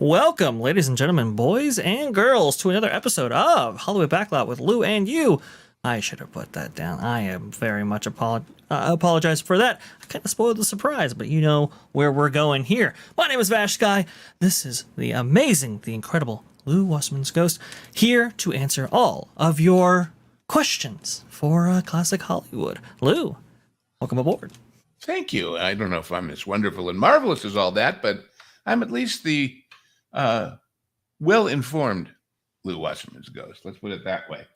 Welcome, ladies and gentlemen, boys and girls, to another episode of Hollywood Backlot with Lou and you. I should have put that down. I am very much apologize for that. I kind of spoiled the surprise, but you know where we're going here. My name is VashSky. This is the amazing, the incredible Lou Wasserman's Ghost, here to answer all of your questions for classic Hollywood. Lou, welcome aboard. Thank you. I don't know if I'm as wonderful and marvelous as all that, but I'm at least the well-informed Lou Wasserman's Ghost. Let's put it that way.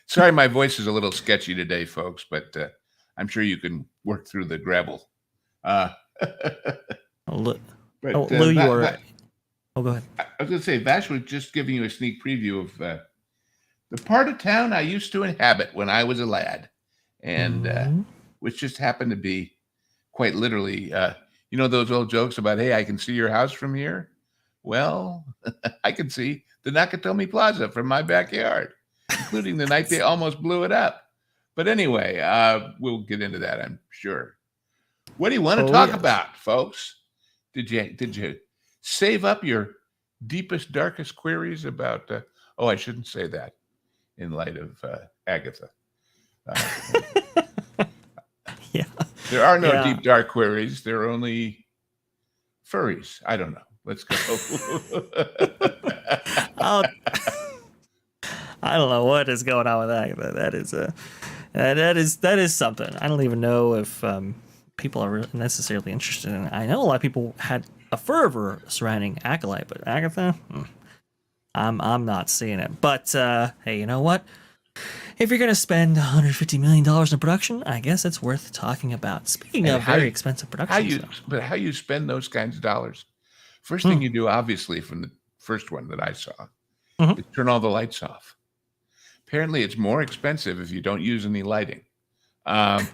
Sorry, my voice is a little sketchy today, folks, but I'm sure you can work through the gravel. Lou, you are... Oh, go ahead. I was going to say, Vash was just giving you a sneak preview of the part of town I used to inhabit when I was a lad, and which just happened to be quite literally, you know, those old jokes about, hey, I can see your house from here. Well, I can see the Nakatomi Plaza from my backyard, including the night they almost blew it up. But anyway, we'll get into that, I'm sure. What do you want to talk about, folks? Did you save up your deepest, darkest queries about? I shouldn't say that in light of Agatha. Yeah, there are no deep, dark queries. There are only furries. I don't know. Let's go. I don't know what is going on with that. That is something. I don't even know if people are really necessarily interested in it. I know a lot of people had a fervor surrounding Acolyte, but Agatha, I'm not seeing it. But hey, you know what? If you're going to spend $150 million in production, I guess it's worth talking about. Speaking of very expensive production, how you spend those kinds of dollars? First thing you do, obviously, from the first one that I saw, is turn all the lights off. Apparently, it's more expensive if you don't use any lighting. Yeah.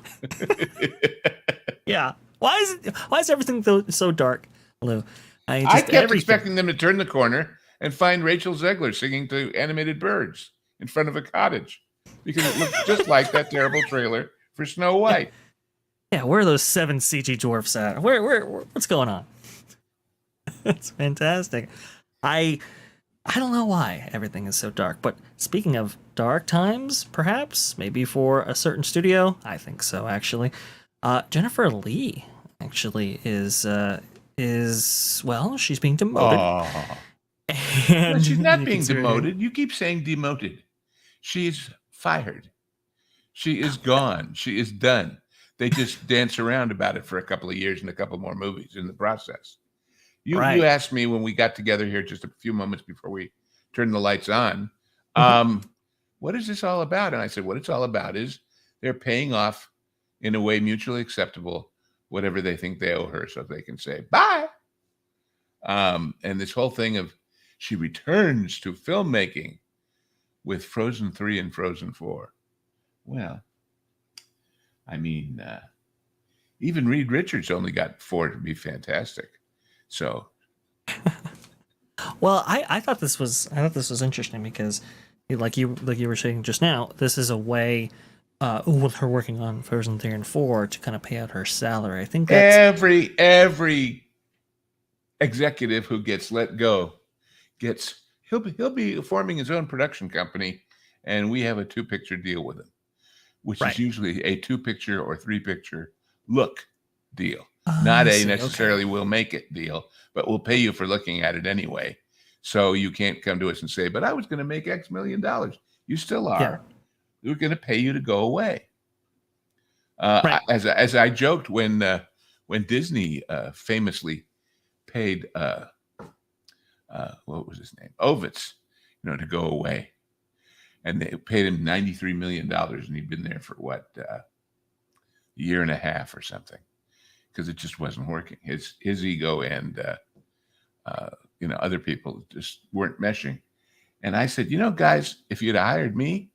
Why is everything so dark, Lou? I kept expecting them to turn the corner and find Rachel Zegler singing to animated birds in front of a cottage, because it looked just like that terrible trailer for Snow White. Yeah, where are those 7 CG dwarfs at? Where what's going on? That's fantastic. I don't know why everything is so dark, but speaking of dark times, perhaps, maybe for a certain studio, I think so, actually. Jennifer Lee actually is she's being demoted. And no, she's not being demoted. You keep saying demoted. She's fired. She is gone. She is done. They just dance around about it for a couple of years and a couple more movies in the process. You asked me when we got together here just a few moments before we turned the lights on, what is this all about? And I said, what it's all about is they're paying off in a way mutually acceptable whatever they think they owe her, so they can say bye. And this whole thing of she returns to filmmaking with Frozen 3 and Frozen 4. Well, I mean, even Reed Richards only got 4 to be fantastic. So, well, I thought this was interesting because, like you were saying just now, this is a way with her working on Frozen 3 and 4 to kind of pay out her salary. I think that's every executive who gets let go he'll be forming his own production company, and we have a 2-picture deal with him, which is usually a 2-picture or 3-picture look deal. Not a necessarily we'll make it deal, but we'll pay you for looking at it anyway. So you can't come to us and say, but I was going to make X million dollars. You still are. Yeah. We're going to pay you to go away. As I joked when Disney famously paid what was his name? Ovitz, to go away. And they paid him $93 million, and he'd been there for a year and a half or something, because it just wasn't working. His ego and other people just weren't meshing. And I said, guys, if you'd hired me,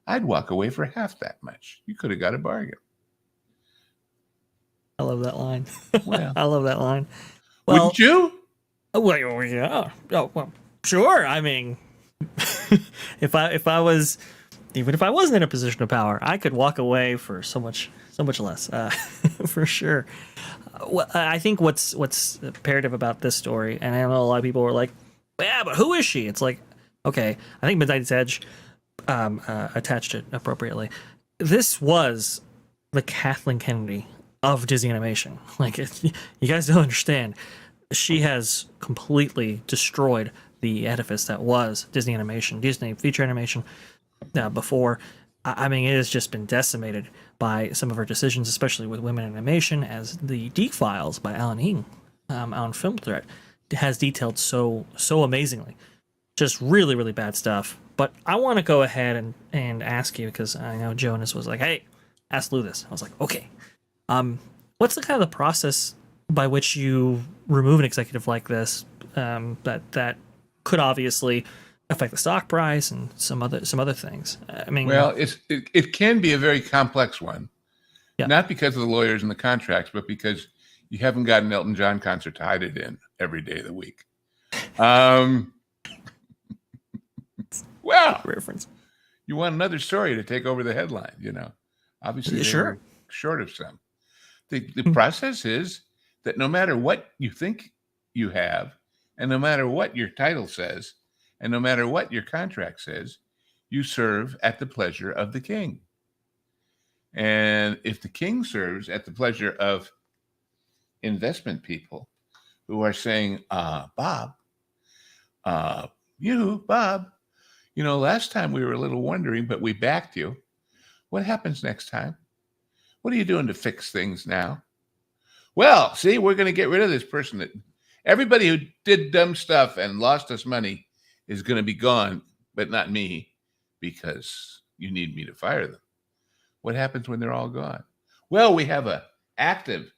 I'd walk away for half that much. You could have got a bargain. I love that line. Well, I love that line. Well, wouldn't you? Well, yeah. Oh, well, sure. I mean, if I was Even if I wasn't in a position of power, I could walk away for so much less, for sure. I think what's imperative about this story, and I know a lot of people were like, "Yeah, but who is she?" It's like, okay, I think Midnight's Edge attached it appropriately. This was the Kathleen Kennedy of Disney animation. Like, you guys don't understand. She has completely destroyed the edifice that was Disney animation, Disney feature animation. Before, I mean, it has just been decimated by some of her decisions, especially with women in animation, as the Deke Files by Alan Ing on Film Threat has detailed so amazingly. Just really, really bad stuff. But I want to go ahead and ask you, because I know Jonas was like, "Hey, ask Lou this." I was like, "Okay." What's the kind of the process by which you remove an executive like this, that could obviously affect the stock price and some other things? I mean, Well, it can be a very complex one, yeah, not because of the lawyers and the contracts, but because you haven't got an Elton John concert to hide it in every day of the week. Well, reference. you want another story to take over the headline, Obviously, they were short of some. The process is that no matter what you think you have, and no matter what your title says, and no matter what your contract says, you serve at the pleasure of the king. And if the king serves at the pleasure of investment people who are saying, Bob, Bob, last time we were a little wondering, but we backed you. What happens next time? What are you doing to fix things now? Well, see, we're going to get rid of this person. That everybody who did dumb stuff and lost us money is going to be gone, but not me, because you need me to fire them. What happens when they're all gone? Well, we have an active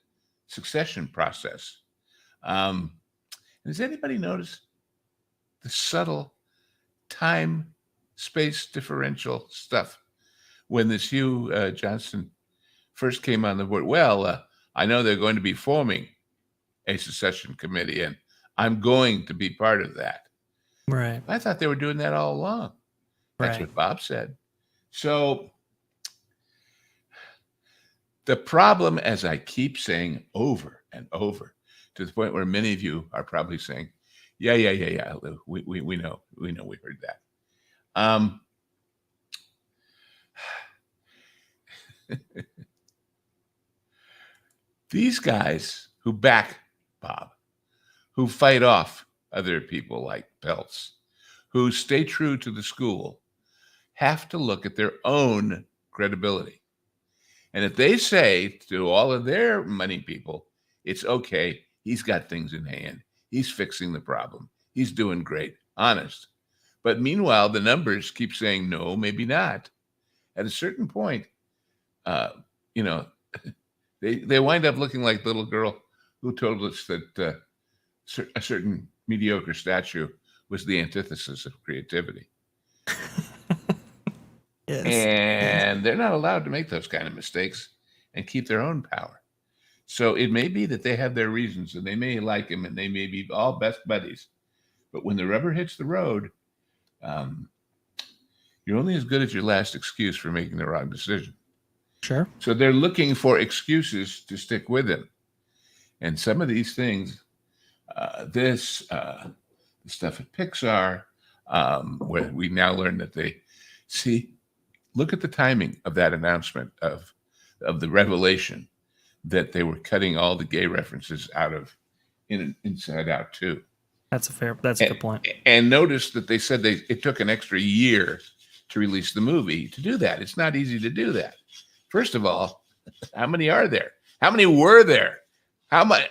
succession process. Has anybody noticed the subtle time-space differential stuff when this Hugh Johnson first came on the board? Well, I know they're going to be forming a succession committee, and I'm going to be part of that. Right. I thought they were doing that all along. That's what Bob said. So the problem, as I keep saying over and over, to the point where many of you are probably saying, yeah, Lou, we know, we heard that. These guys who back Bob, who fight off other people like Peltz, who stay true to the school, have to look at their own credibility. And if they say to all of their money people, it's okay, he's got things in hand, he's fixing the problem, he's doing great, honest. But meanwhile, the numbers keep saying no, maybe not. At a certain point, they wind up looking like the little girl who told us that a certain mediocre statue was the antithesis of creativity. Yes. And they're not allowed to make those kind of mistakes and keep their own power. So it may be that they have their reasons and they may like him and they may be all best buddies. But when the rubber hits the road, you're only as good as your last excuse for making the wrong decision. Sure. So they're looking for excuses to stick with him. And some of these things, the stuff at Pixar, where we now learn that they see, look at the timing of that announcement of the revelation that they were cutting all the gay references out of Inside Out 2. That's a good point. And notice that they said it took an extra year to release the movie to do that. It's not easy to do that. First of all, how many are there? How many were there? How much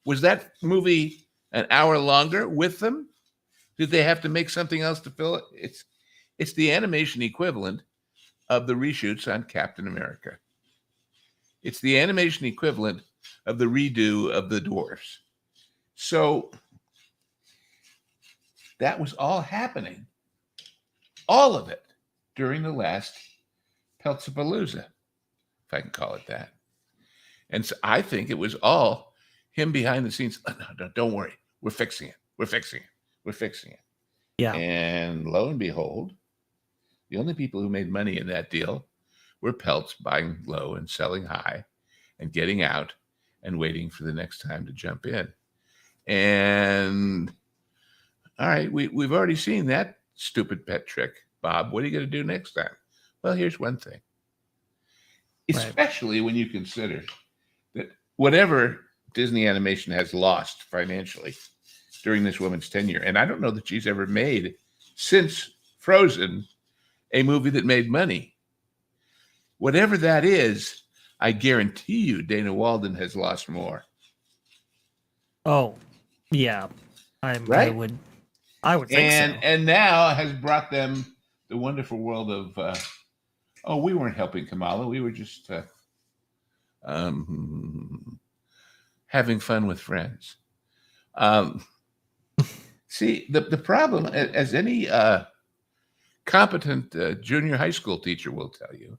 was that movie an hour longer with them? Did they have to make something else to fill it? It's the animation equivalent of the reshoots on Captain America. It's the animation equivalent of the redo of the Dwarfs. So that was all happening, all of it, during the last Peltzapalooza, if I can call it that. And so I think it was all him behind the scenes. Oh, no, don't worry. We're fixing it. We're fixing it. We're fixing it. Yeah. And lo and behold, The only people who made money in that deal were Peltz buying low and selling high and getting out and waiting for the next time to jump in. And all right, we've already seen that stupid pet trick. Bob, what are you going to do next time? Well, here's one thing. Especially when you consider that whatever Disney Animation has lost financially during this woman's tenure, and I don't know that she's ever made, since Frozen, a movie that made money. Whatever that is, I guarantee you Dana Walden has lost more. Oh, yeah. Right? I would think so. And now has brought them the wonderful world of, we weren't helping Kamala. We were just having fun with friends. See, the problem, as any competent junior high school teacher will tell you,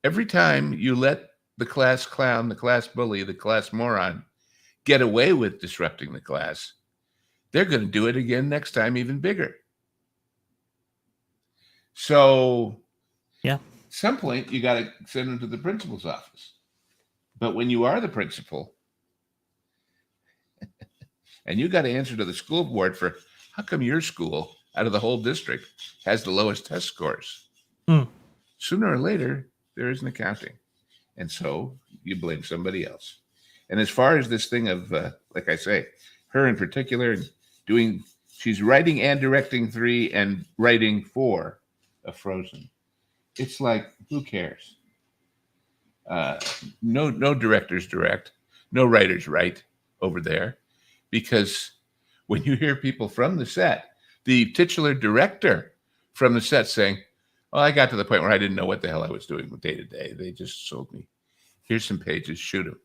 every time you let the class clown, the class bully, the class moron get away with disrupting the class, they're going to do it again next time, even bigger. So, yeah, at some point, you got to send them to the principal's office. But when you are the principal, and you got to answer to the school board for how come your school, out of the whole district, has the lowest test scores? Sooner or later, there is an accounting. And so you blame somebody else. And as far as this thing of, like I say, her in particular, she's writing and directing 3 and writing 4 of Frozen. It's like, who cares? No directors direct, no writers write over there, because when you hear people from the set, the titular director from the set saying, well, I got to the point where I didn't know what the hell I was doing day to day. They just sold me. Here's some pages, shoot them.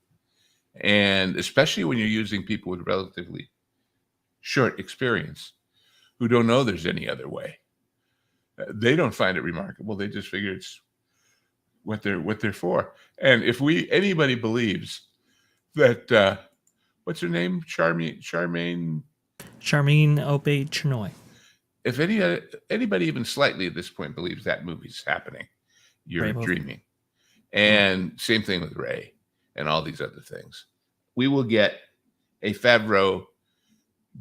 And especially when you're using people with relatively short experience who don't know there's any other way. They don't find it remarkable. They just figure it's what they're for. And if anybody believes that, what's her name? Charmaine Obaid-Chinoy. If anybody even slightly at this point believes that movie's happening, you're dreaming. And same thing with Ray and all these other things. We will get a Favreau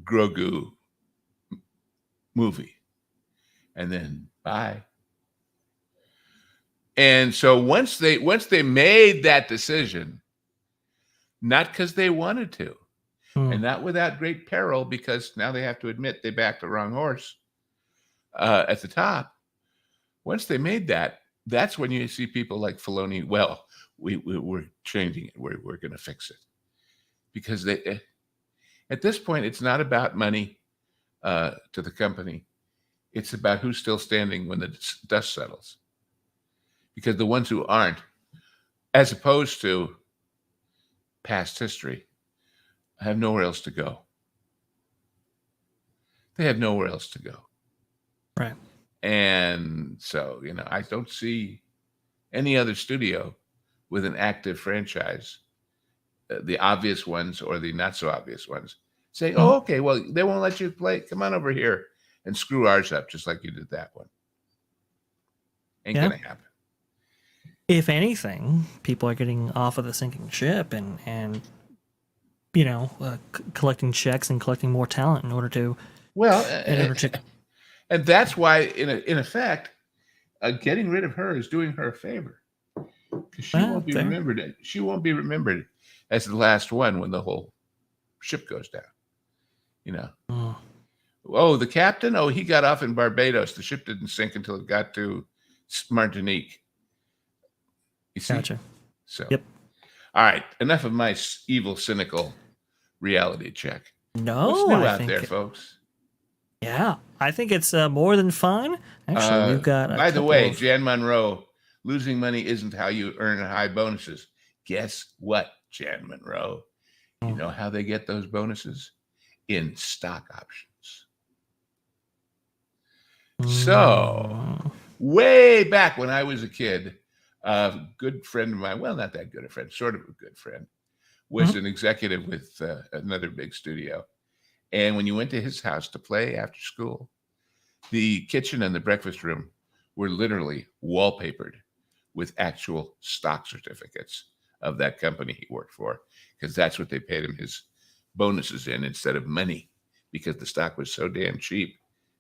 Grogu movie, and then bye. And so once they made that decision, not because they wanted to, and not without great peril, because now they have to admit they backed the wrong horse at the top. Once they made that, that's when you see people like Filoni. Well, we're changing it. We're going to fix it, because at this point it's not about money to the company. It's about who's still standing when the dust settles. Because the ones who aren't, as opposed to past history, have nowhere else to go. They have nowhere else to go. Right. And so, I don't see any other studio with an active franchise, the obvious ones or the not so obvious ones, say, oh, okay, well, they won't let you play. Come on over here and screw ours up just like you did that one. Ain't going to happen. If anything, people are getting off of the sinking ship and collecting checks and collecting more talent in order to. And that's why, in effect, getting rid of her is doing her a favor, because she won't be remembered. She won't be remembered as the last one when the whole ship goes down. Oh, the captain. Oh, he got off in Barbados. The ship didn't sink until it got to Martinique. You see? Gotcha. So, yep. All right. Enough of my evil, cynical reality check. No, what's new out there, folks? Yeah, I think it's more than fun. Actually, we've got. By the way, Jan Monroe, losing money isn't how you earn high bonuses. Guess what, Jan Monroe? You know how they get those bonuses? In stock options. So, way back when I was a kid, a good friend of mine, well, not that good a friend, sort of a good friend, was an executive with another big studio. And when you went to his house to play after school, the kitchen and the breakfast room were literally wallpapered with actual stock certificates of that company he worked for, because that's what they paid him his bonuses in instead of money, because the stock was so damn cheap,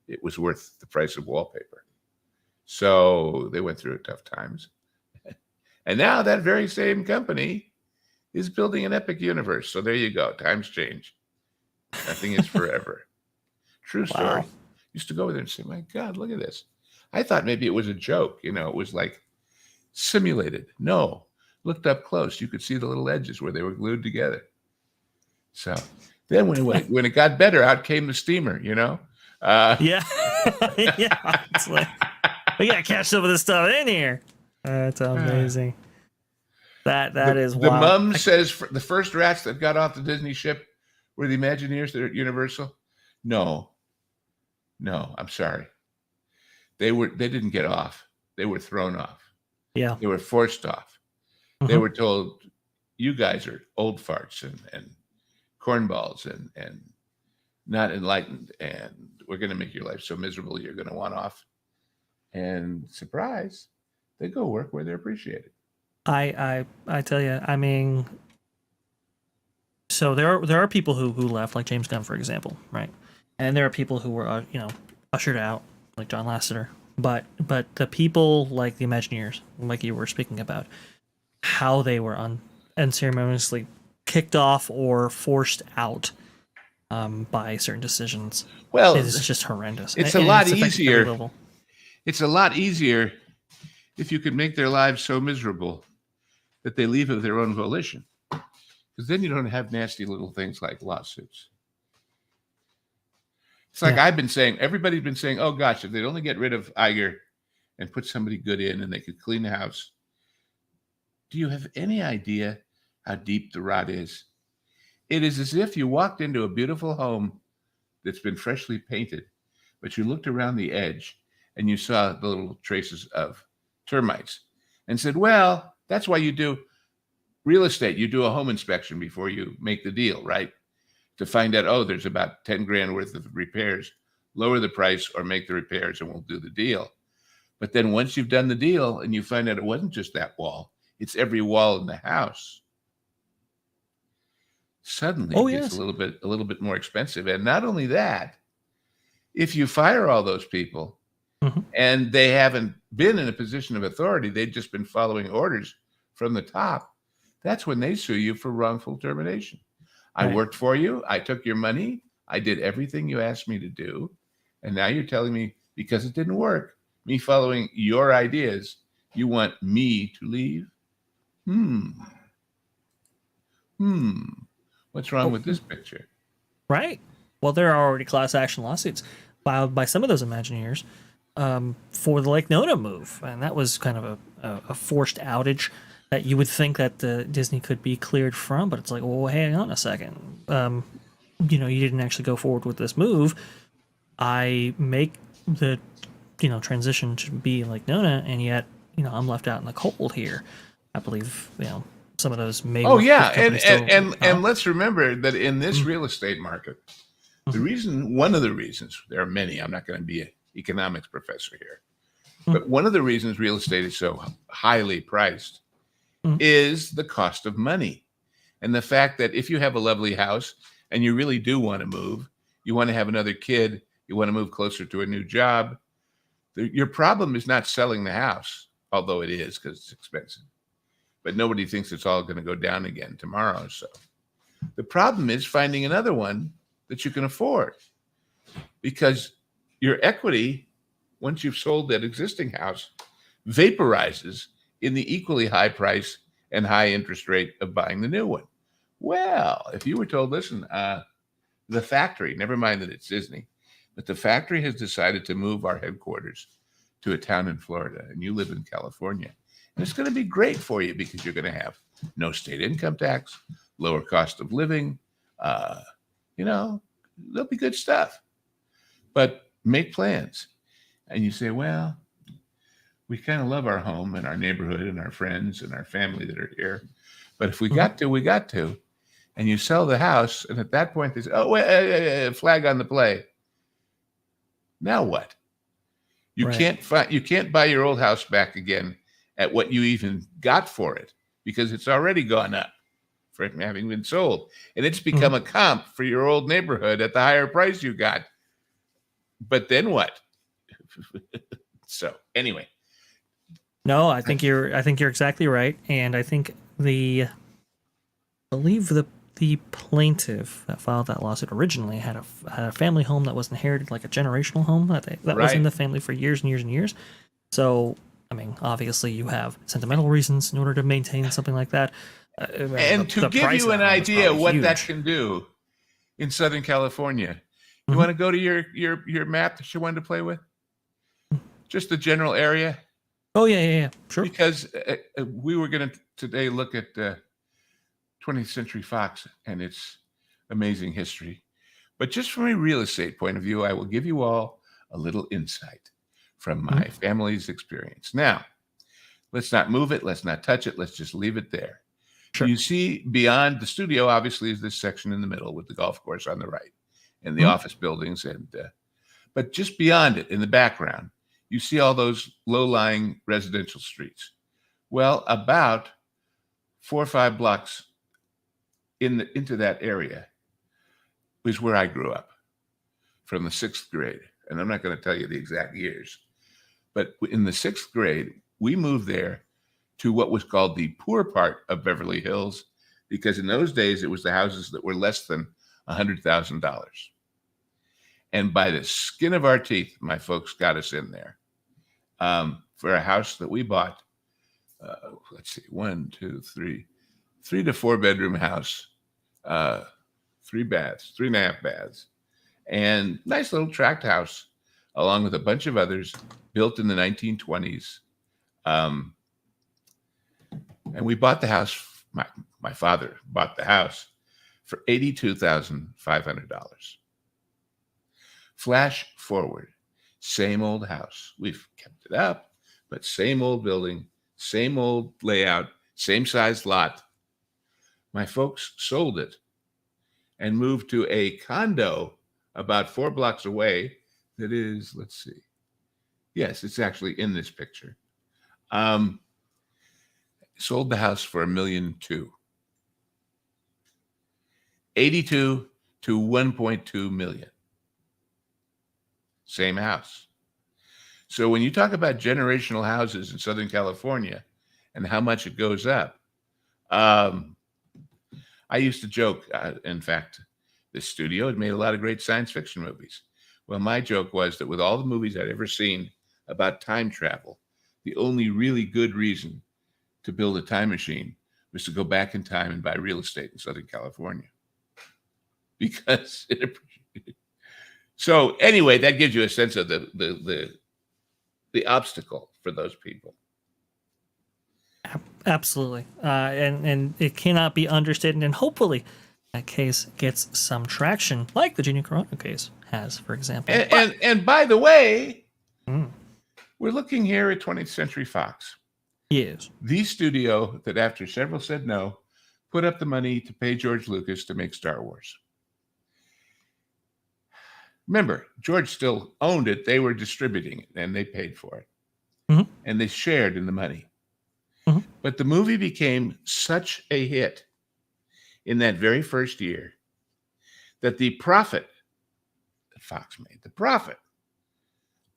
it was worth the price of wallpaper. So they went through tough times. And now that very same company is building an epic universe. So there you go. Times change. Nothing is forever. True story. Wow. Used to go over there and say, my God, look at this. I thought maybe it was a joke. It was like simulated. No, looked up close. You could see the little edges where they were glued together. So then when it got better, out came the steamer, Yeah. Yeah. It's like, we got to catch some of this stuff in here. That's amazing. That is the wild. mum says the first rats that got off the Disney ship were the Imagineers that are at Universal. No, I'm sorry. They didn't get off. They were thrown off. Yeah. They were forced off. They were told, you guys are old farts and cornballs and not enlightened, and we're going to make your life so miserable you're going to want off. And surprise, they go work where they're appreciated. I tell you, I mean, so there are people who left, like James Gunn, for example, right? And there are people who were ushered out, like John Lasseter. But the people like the Imagineers, like you were speaking about, how they were unceremoniously kicked off or forced out by certain decisions. Well, it's just horrendous. It's a lot easier. It's a lot easier if you could make their lives so miserable that they leave of their own volition, because then you don't have nasty little things like lawsuits. It's like everybody's been saying, oh gosh, if they'd only get rid of Iger and put somebody good in and they could clean the house. Do you have any idea how deep the rot is? It is as if you walked into a beautiful home that's been freshly painted, but you looked around the edge and you saw the little traces of termites and said, well, that's why you do real estate. You do a home inspection before you make the deal, right? To find out, oh, there's about 10 grand worth of repairs, lower the price or make the repairs and we'll do the deal. But then once you've done the deal and you find out it wasn't just that wall, it's every wall in the house, suddenly it gets a little bit more expensive. And not only that, if you fire all those people and they haven't been in a position of authority, they've just been following orders from the top, that's when they sue you for wrongful termination. I worked for you. I took your money. I did everything you asked me to do. And now you're telling me because it didn't work, me following your ideas, you want me to leave? What's wrong with this picture? Right. Well, there are already class action lawsuits filed by some of those Imagineers for the Lake Nona move. And that was kind of a forced outage that you would think that Disney could be cleared from, but it's like, well, hang on a second. You didn't actually go forward with this move. I make the, transition to be like Nona, and yet, I'm left out in the cold here. I believe, some of those may. Oh yeah, and let's remember that in this real estate market, one of the reasons, there are many. I'm not going to be an economics professor here, but one of the reasons real estate is so highly priced is the cost of money. And the fact that if you have a lovely house and you really do want to move, you want to have another kid, you want to move closer to a new job, your problem is not selling the house, although it is because it's expensive. But nobody thinks it's all going to go down again tomorrow. So the problem is finding another one that you can afford, because your equity, once you've sold that existing house, vaporizes in the equally high price and high interest rate of buying the new one. Well, if you were told, listen, the factory, never mind that it's Disney, but the factory has decided to move our headquarters to a town in Florida, and you live in California, and it's going to be great for you because you're going to have no state income tax, lower cost of living, there'll be good stuff. But make plans. And you say, well, we kind of love our home and our neighborhood and our friends and our family that are here. But if we got to, we got to. And you sell the house, and at that point they say, oh, wait, flag on the play. Now what? You Right. can't buy your old house back again at what you even got for it, because it's already gone up from having been sold. And it's become a comp for your old neighborhood at the higher price you got. But then what? So anyway. No, I think you're exactly right, and I think believe the plaintiff that filed that lawsuit originally had a family home that was inherited, like a generational home that was in Right. the family for years and years and years. So, I mean, obviously, you have sentimental reasons in order to maintain something like that. And to The give price you of an that home is idea probably what that huge. can do in Southern California, you Mhm. want to go to your map that you wanted to play with? Just the general area? Oh yeah, sure. Because we were going to today look at 20th Century Fox and its amazing history. But just from a real estate point of view, I will give you all a little insight from my family's experience. Now, let's not move it. Let's not touch it. Let's just leave it there. Sure. You see beyond the studio, obviously, is this section in the middle with the golf course on the right and the office buildings. But just beyond it, in the background, you see all those low-lying residential streets. Well, about 4 or 5 blocks into that area is where I grew up from the 6th grade. And I'm not going to tell you the exact years, but in the 6th grade, we moved there to what was called the poor part of Beverly Hills, because in those days, it was the houses that were less than $100,000. And by the skin of our teeth, my folks got us in there for a house that we bought. Let's see, 1, 2, 3 to 4 bedroom house, 3 baths, 3.5 baths, and nice little tract house, along with a bunch of others built in the 1920s. And we bought the house. My father bought the house for $82,500. Flash forward, same old house. We've kept it up, but same old building, same old layout, same size lot. My folks sold it and moved to a condo about 4 blocks away. That is, let's see. Yes, it's actually in this picture. Sold the house for $1.2 million. 82 to 1.2 million. Same house. So when you talk about generational houses in Southern California and how much it goes up, I used to joke, in fact, this studio had made a lot of great science fiction movies. Well, my joke was that with all the movies I'd ever seen about time travel, the only really good reason to build a time machine was to go back in time and buy real estate in Southern California. Because it appreciated. So anyway, that gives you a sense of the obstacle for those people. Absolutely, and it cannot be understated. And hopefully, that case gets some traction, like the Gina Carano case has, for example. And by the way, we're looking here at 20th Century Fox. Yes. The studio that, after several said no, put up the money to pay George Lucas to make Star Wars. Remember, George still owned it. They were distributing it, and they paid for it. And they shared in the money. But the movie became such a hit in that very first year that the profit that Fox made, the profit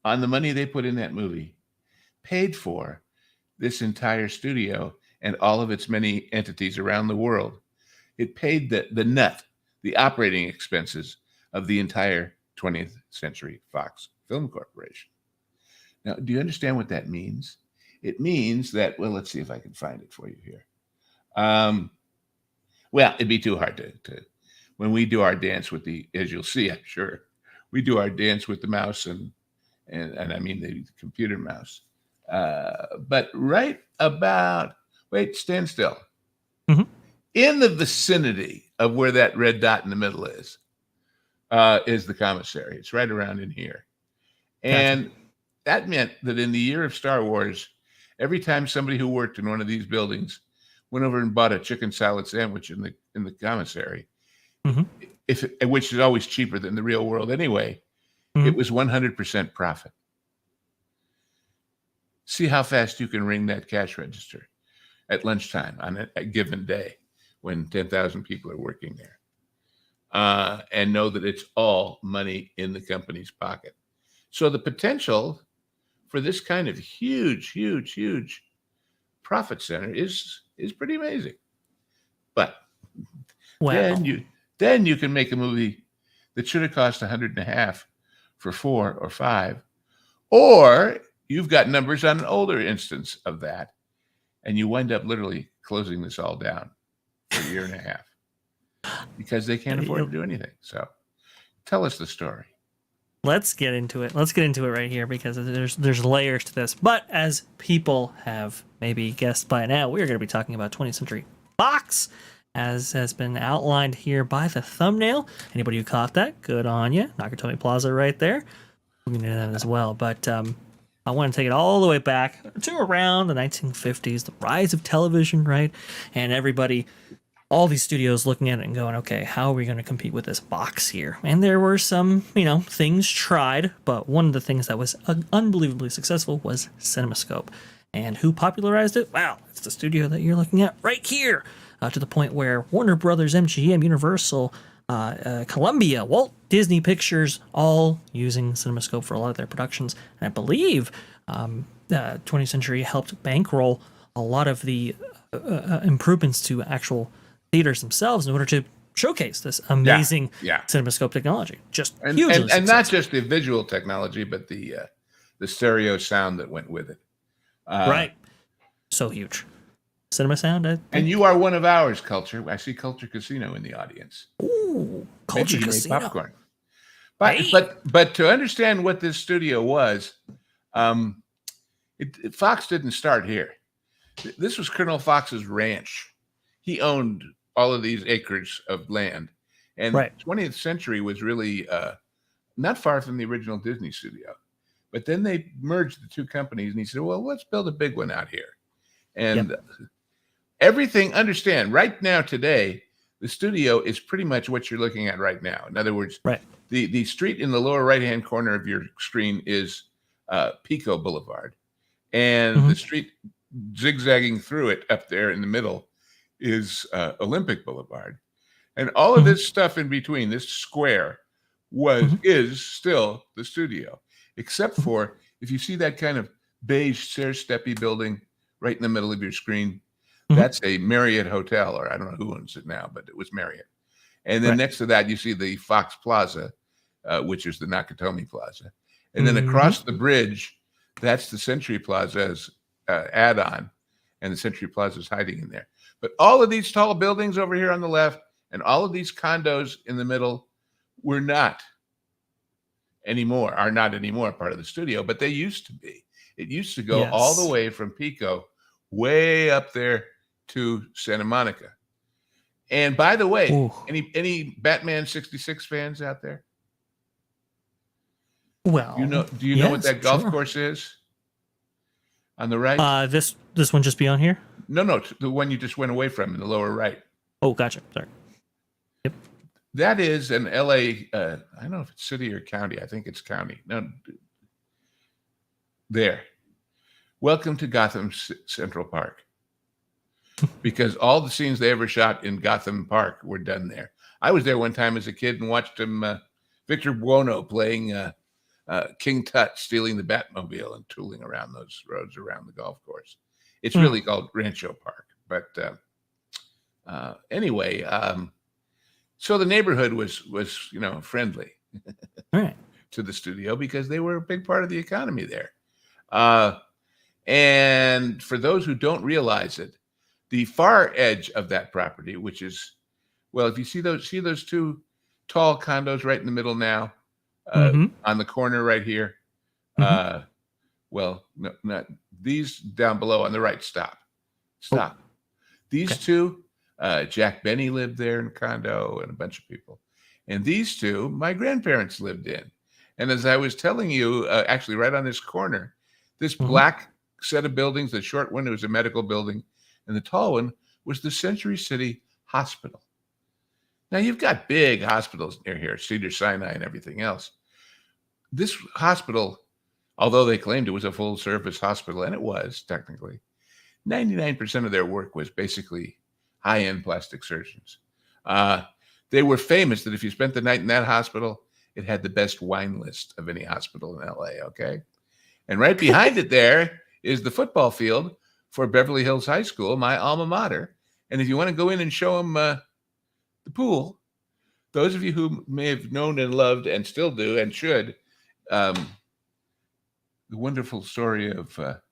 on the money they put in that movie, paid for this entire studio and all of its many entities around the world. It paid the nut, the operating expenses of the entire 20th Century Fox Film Corporation. Now, do you understand what that means? It means that, well, let's see if I can find it for you here. Well, it'd be too hard to when we do our dance with the, as you'll see, I'm sure, we do our dance with the mouse and I mean the computer mouse. But right about, wait, stand still. In the vicinity of where that red dot in the middle is the commissary. It's right around in here. And that meant that in the year of Star Wars, every time somebody who worked in one of these buildings went over and bought a chicken salad sandwich in the commissary, which is always cheaper than the real world anyway, it was 100% profit. See how fast you can ring that cash register at lunchtime on a given day when 10,000 people are working there, and know that it's all money in the company's pocket. So the potential for this kind of huge profit center is pretty amazing. But Well, then you can make a movie that should have cost $150 for 4 or 5, or you've got numbers on an older instance of that, and you wind up literally closing this all down for a year and a half because they can't afford to do anything. So tell us the story. let's get into it. Let's get into it right here because there's layers to this. But as people have maybe guessed by now, we're going to be talking about 20th Century Fox, as has been outlined here by the thumbnail. Anybody who caught that, good on you. Nakatomi Plaza right there. We're going to do that as well. But I want to take it all the way back to around the 1950s, the rise of television, right? And everybody, all these studios looking at it and going, okay, how are we going to compete with this box here? And there were some, things tried, but one of the things that was unbelievably successful was CinemaScope. And who popularized it? Wow, it's the studio that you're looking at right here, to the point where Warner Brothers, MGM, Universal, Columbia, Walt Disney Pictures, all using CinemaScope for a lot of their productions. And I believe 20th Century helped bankroll a lot of the improvements to actual theaters themselves in order to showcase this amazing CinemaScope technology. Just hugely and not just the visual technology, but the stereo sound that went with it. Right. So huge. Cinema sound. And you are one of ours, Culture. I see Culture Casino in the audience. Ooh, Culture Maybe you Casino. made popcorn. But to understand what this studio was, Fox didn't start here. This was Colonel Fox's ranch. He owned all of these acres of land. And 20th Century was really not far from the original Disney studio. But then they merged the two companies, and he said, well, let's build a big one out here. And everything, understand, right now today, the studio is pretty much what you're looking at right now. In other words, the street in the lower right-hand corner of your screen is Pico Boulevard. And the street zigzagging through it up there in the middle is Olympic Boulevard. And all of this stuff in between, this square, is still the studio. Except for, if you see that kind of beige stair-steppy building right in the middle of your screen, that's a Marriott hotel, or I don't know who owns it now, but it was Marriott. And then next to that, you see the Fox Plaza, which is the Nakatomi Plaza. And then across the bridge, that's the Century Plaza's add-on, and the Century Plaza is hiding in there. But all of these tall buildings over here on the left and all of these condos in the middle are not anymore part of the studio, but they used to be. It used to go all the way from Pico way up there to Santa Monica. And by the way, any Batman 66 fans out there? Well, do you know what that golf course is on the right? This one just beyond here? No, the one you just went away from in the lower right. Oh, gotcha. Sorry. Yep. That is an LA, I don't know if it's city or county. I think it's county. No, there. Welcome to Gotham Central Park. Because all the scenes they ever shot in Gotham Park were done there. I was there one time as a kid and watched him, Victor Buono playing King Tut, stealing the Batmobile and tooling around those roads around the golf course. It's really called Rancho Park. But anyway, so the neighborhood was friendly to the studio because they were a big part of the economy there. And for those who don't realize it, the far edge of that property, which is, well, if you see those two tall condos right in the middle now, on the corner right here. Well, no, not these down below on the right. Stop. These two, Jack Benny lived there in a condo and a bunch of people. And these two, my grandparents lived in. And as I was telling you, actually right on this corner, this black set of buildings, the short one was a medical building, and the tall one was the Century City Hospital. Now you've got big hospitals near here, Cedar-Sinai and everything else. This hospital although they claimed it was a full service hospital, and it was technically, 99% of their work was basically high end plastic surgeons. They were famous that if you spent the night in that hospital, it had the best wine list of any hospital in LA. Okay. And right behind it there is the football field for Beverly Hills High School, my alma mater. And if you want to go in and show them the pool, those of you who may have known and loved and still do and should, the wonderful story of a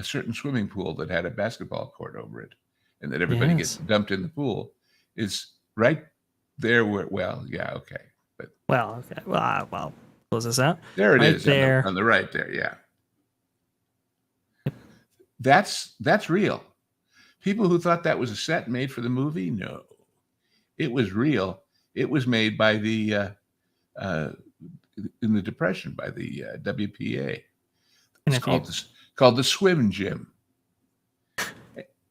certain swimming pool that had a basketball court over it and that everybody gets dumped in the pool is right there where, well, yeah, okay. But well, okay. Well, I'll close this out. There it right is there. on the right there, yeah. That's real. People who thought that was a set made for the movie, no. It was real. It was made by the in the Depression by the WPA. It's called the Swim Gym.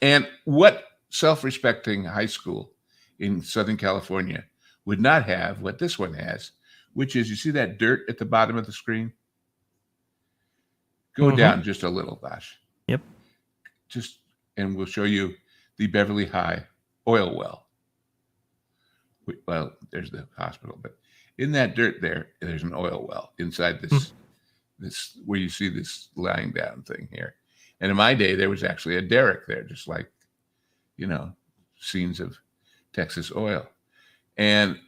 And what self-respecting high school in Southern California would not have what this one has, which is, you see that dirt at the bottom of the screen? Go down just a little, Vash. Yep. And we'll show you the Beverly High oil well. Well, there's the hospital, but in that dirt there's an oil well inside this where you see this lying down thing here. And in my day, there was actually a derrick there, just like, scenes of Texas oil. And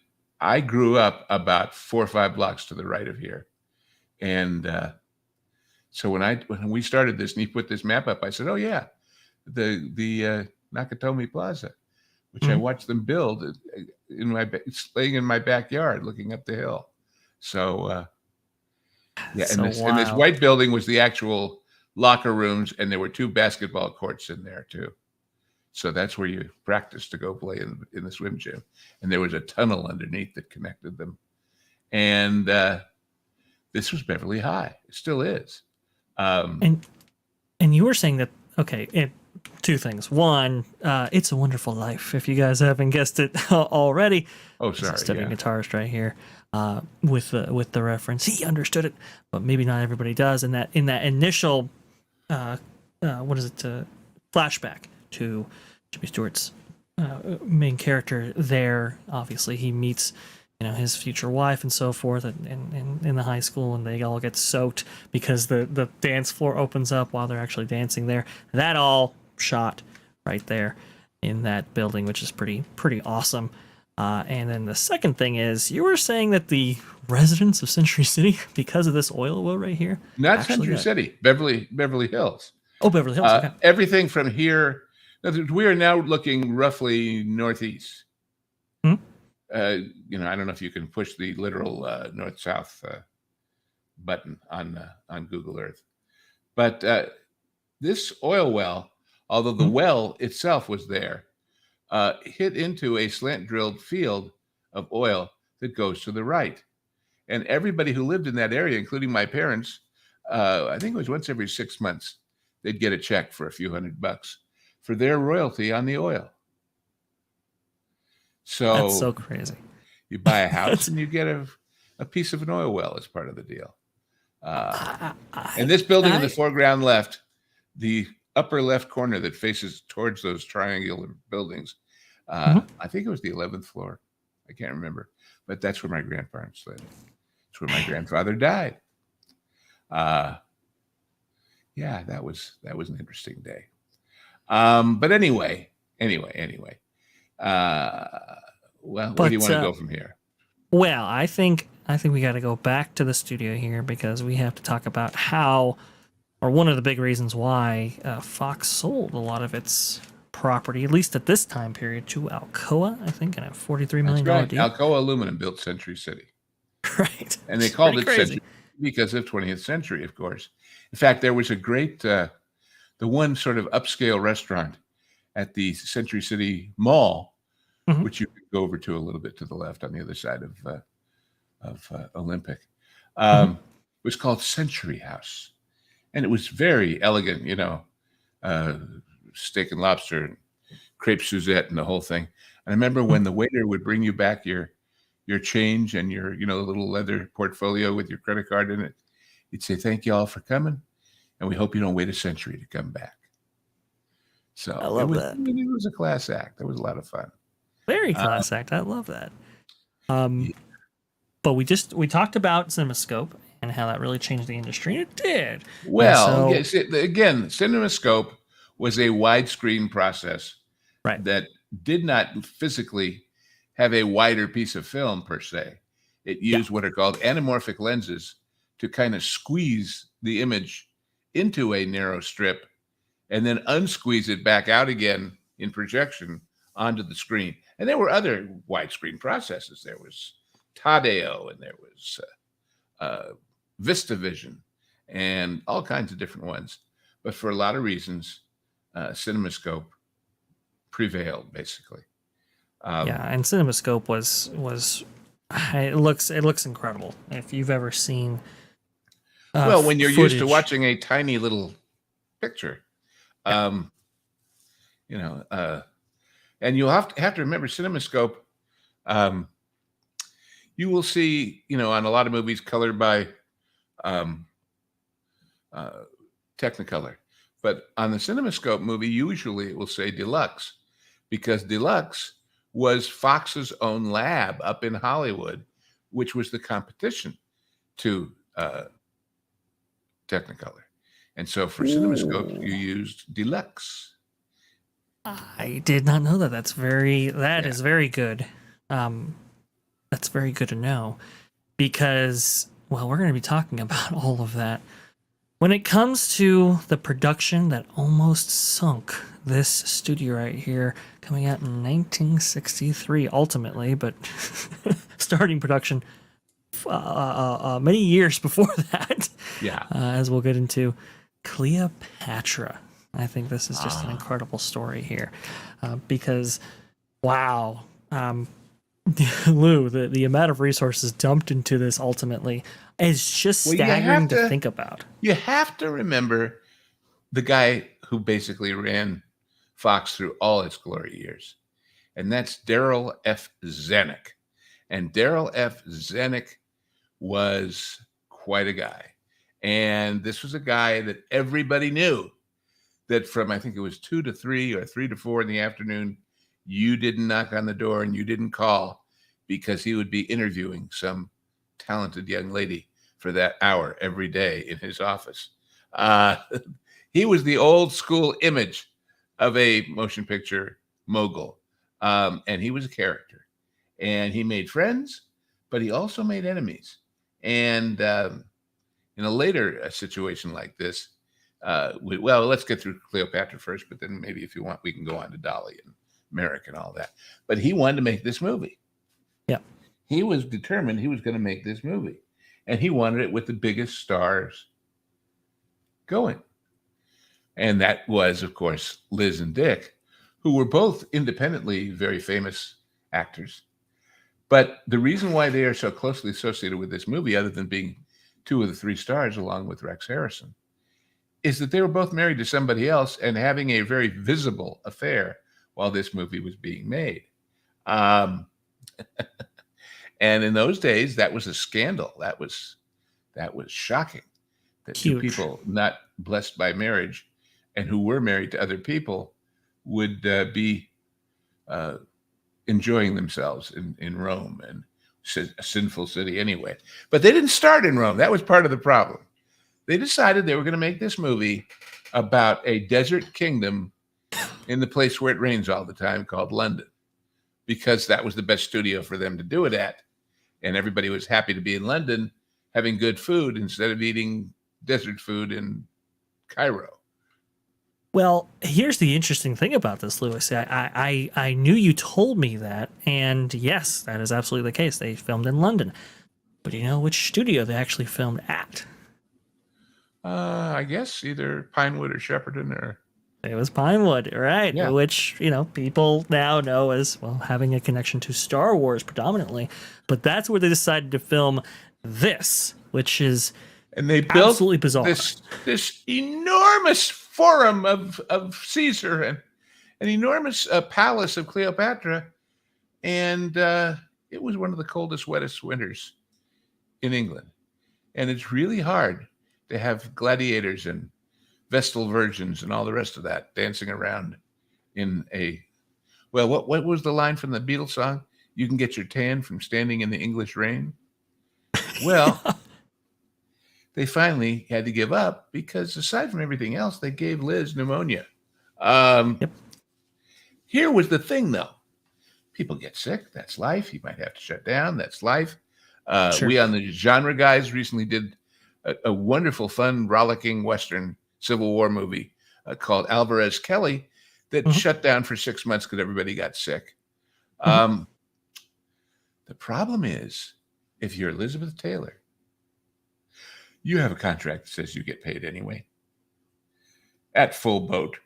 I grew up about 4 or 5 blocks to the right of here. And so when we started this and he put this map up, I said, oh yeah, the Nakatomi Plaza, which I watched them build laying in my backyard, looking up the hill. So yeah, and this white building was the actual locker rooms, and there were 2 basketball courts in there too. So that's where you practiced to go play in the swim gym. And there was a tunnel underneath that connected them. And this was Beverly High. It still is. And you were saying that, okay, 2 things. One, It's a Wonderful Life, if you guys haven't guessed it already. Oh, sorry. Stepping guitarist right here with the reference. He understood it, but maybe not everybody does. And that in that initial, flashback to Jimmy Stewart's main character there, obviously he meets his future wife and so forth in the high school, and they all get soaked because the dance floor opens up while they're actually dancing there. That all shot right there in that building, which is pretty awesome. And then the second thing is, you were saying that the residents of Century City, because of this oil well right here, not Century City, Beverly Hills. Oh, Beverly Hills. Okay. Everything from here. We are now looking roughly northeast. I don't know if you can push the literal north-south button on Google Earth, but this oil well, although the well itself was there, hit into a slant-drilled field of oil that goes to the right. And everybody who lived in that area, including my parents, I think it was once every 6 months, they'd get a check for a few $100 for their royalty on the oil. So that's so crazy. You buy a house and you get a piece of an oil well as part of the deal. And this building in the foreground left, the upper left corner that faces towards those triangular buildings, I think it was the 11th floor. I can't remember, but that's where my grandparents lived. It's where my grandfather died. Yeah, that was an interesting day. But anyway. Well, where do you want to go from here? Well, I think we got to go back to the studio here, because we have to talk about one of the big reasons why Fox sold a lot of its property, at least at this time period, to Alcoa, I think, in a $43 million deal. Alcoa Aluminum built Century City. Right. And they called it Century because of 20th Century, of course. In fact, there was a great, the one sort of upscale restaurant at the Century City Mall, which you could go over to a little bit to the left on the other side of Olympic. Was called Century House. And it was very elegant, steak and lobster and crepe Suzette and the whole thing. And I remember when the waiter would bring you back your change and your, little leather portfolio with your credit card in it. He'd say, "Thank you all for coming, and we hope you don't wait a century to come back." I So love that. it was a class act. It was a lot of fun. Very Uh, class act. I love that. yeah. But we talked about CinemaScope and how that really changed the industry, and it did. And Well, so, yes, again, CinemaScope was a widescreen process right. that did not physically have a wider piece of film per se. It Yeah. used what are called anamorphic lenses to kind of squeeze the image into a narrow strip and then unsqueeze it back out again in projection onto the screen. And there were other widescreen processes. There was Tadeo, and there was VistaVision, and all kinds of different ones. But for a lot of reasons, CinemaScope prevailed, basically. Yeah, and CinemaScope was it looks incredible. If you've ever seen Well, when you're used to footage, watching a tiny little picture, yeah, um, you know, and you'll have to remember CinemaScope. Um, you will see, on a lot of movies colored by um, uh, Technicolor, but on the CinemaScope movie, usually it will say deluxe, because deluxe was Fox's own lab up in Hollywood, which was the competition to Technicolor. And so for CinemaScope, you used deluxe. I did not know that. That Yeah. is very good. That's very good to know, because well, we're going to be talking about all of that when it comes to the production that almost sunk this studio right here, coming out in 1963 ultimately, but starting production many years before that, Yeah. as we'll get into. Cleopatra. I think this is just an Ah. incredible story here, because wow, Lou, the amount of resources dumped into this ultimately is just Well, staggering to think about. you have to remember the guy who basically ran Fox through all its glory years, and that's Darryl F. Zanuck. And Darryl F. Zanuck was quite a guy. And this was a guy that everybody knew, that from, I think it was 2 to 3 or 3 to 4 in the afternoon, you didn't knock on the door and you didn't call, because he would be interviewing some talented young lady for that hour every day in his office. Uh, he was the old school image of a motion picture mogul. And he was a character, and he made friends, but he also made enemies. And in a later situation like this, well, let's get through Cleopatra first, but then maybe if you want, we can go on to Dolly and Merrick and all that. But he wanted to make this movie. Yeah. He was determined he was going to make this movie, and he wanted it with the biggest stars going. And that was, of course, Liz and Dick, who were both independently very famous actors. But the reason why they are so closely associated with this movie, other than being 2 of the 3 stars along with Rex Harrison, is that they were both married to somebody else and having a very visible affair while this movie was being made. Um, and in those days, that was a scandal. That was shocking, that 2 Huge. people not blessed by marriage and who were married to other people would be enjoying themselves in Rome, and a sinful city anyway. But they didn't start in Rome. That was part of the problem. They decided they were going to make this movie about a desert kingdom in the place where it rains all the time, called London, because that was the best studio for them to do it at. And everybody was happy to be in London having good food instead of eating desert food in Cairo. Well, here's the interesting thing about this, Lewis. I knew you told me that, and yes, that is absolutely the case. They filmed in London, but you know which studio they actually filmed at? I guess either Pinewood or Shepperton, or It was Pinewood, right? yeah. Which, people now know as, well, having a connection to Star Wars predominantly. But that's where they decided to film this, which is And they built absolutely bizarre. this enormous forum of Caesar and an enormous palace of Cleopatra, and it was one of the coldest, wettest winters in England. And it's really hard They have gladiators and Vestal virgins and all the rest of that dancing around in a, well, what was the line from the Beatles song? You can get your tan from standing in the English rain. Well, they finally had to give up because aside from everything else, they gave Liz pneumonia. Yep. Here was the thing, though. People get sick. That's life. You might have to shut down. That's life. Sure. We on the Genre Guys recently did a wonderful, fun, rollicking Western Civil War movie called Alvarez Kelly that shut down for 6 months because everybody got sick. The problem is, if you're Elizabeth Taylor, you have a contract that says you get paid anyway at full boat.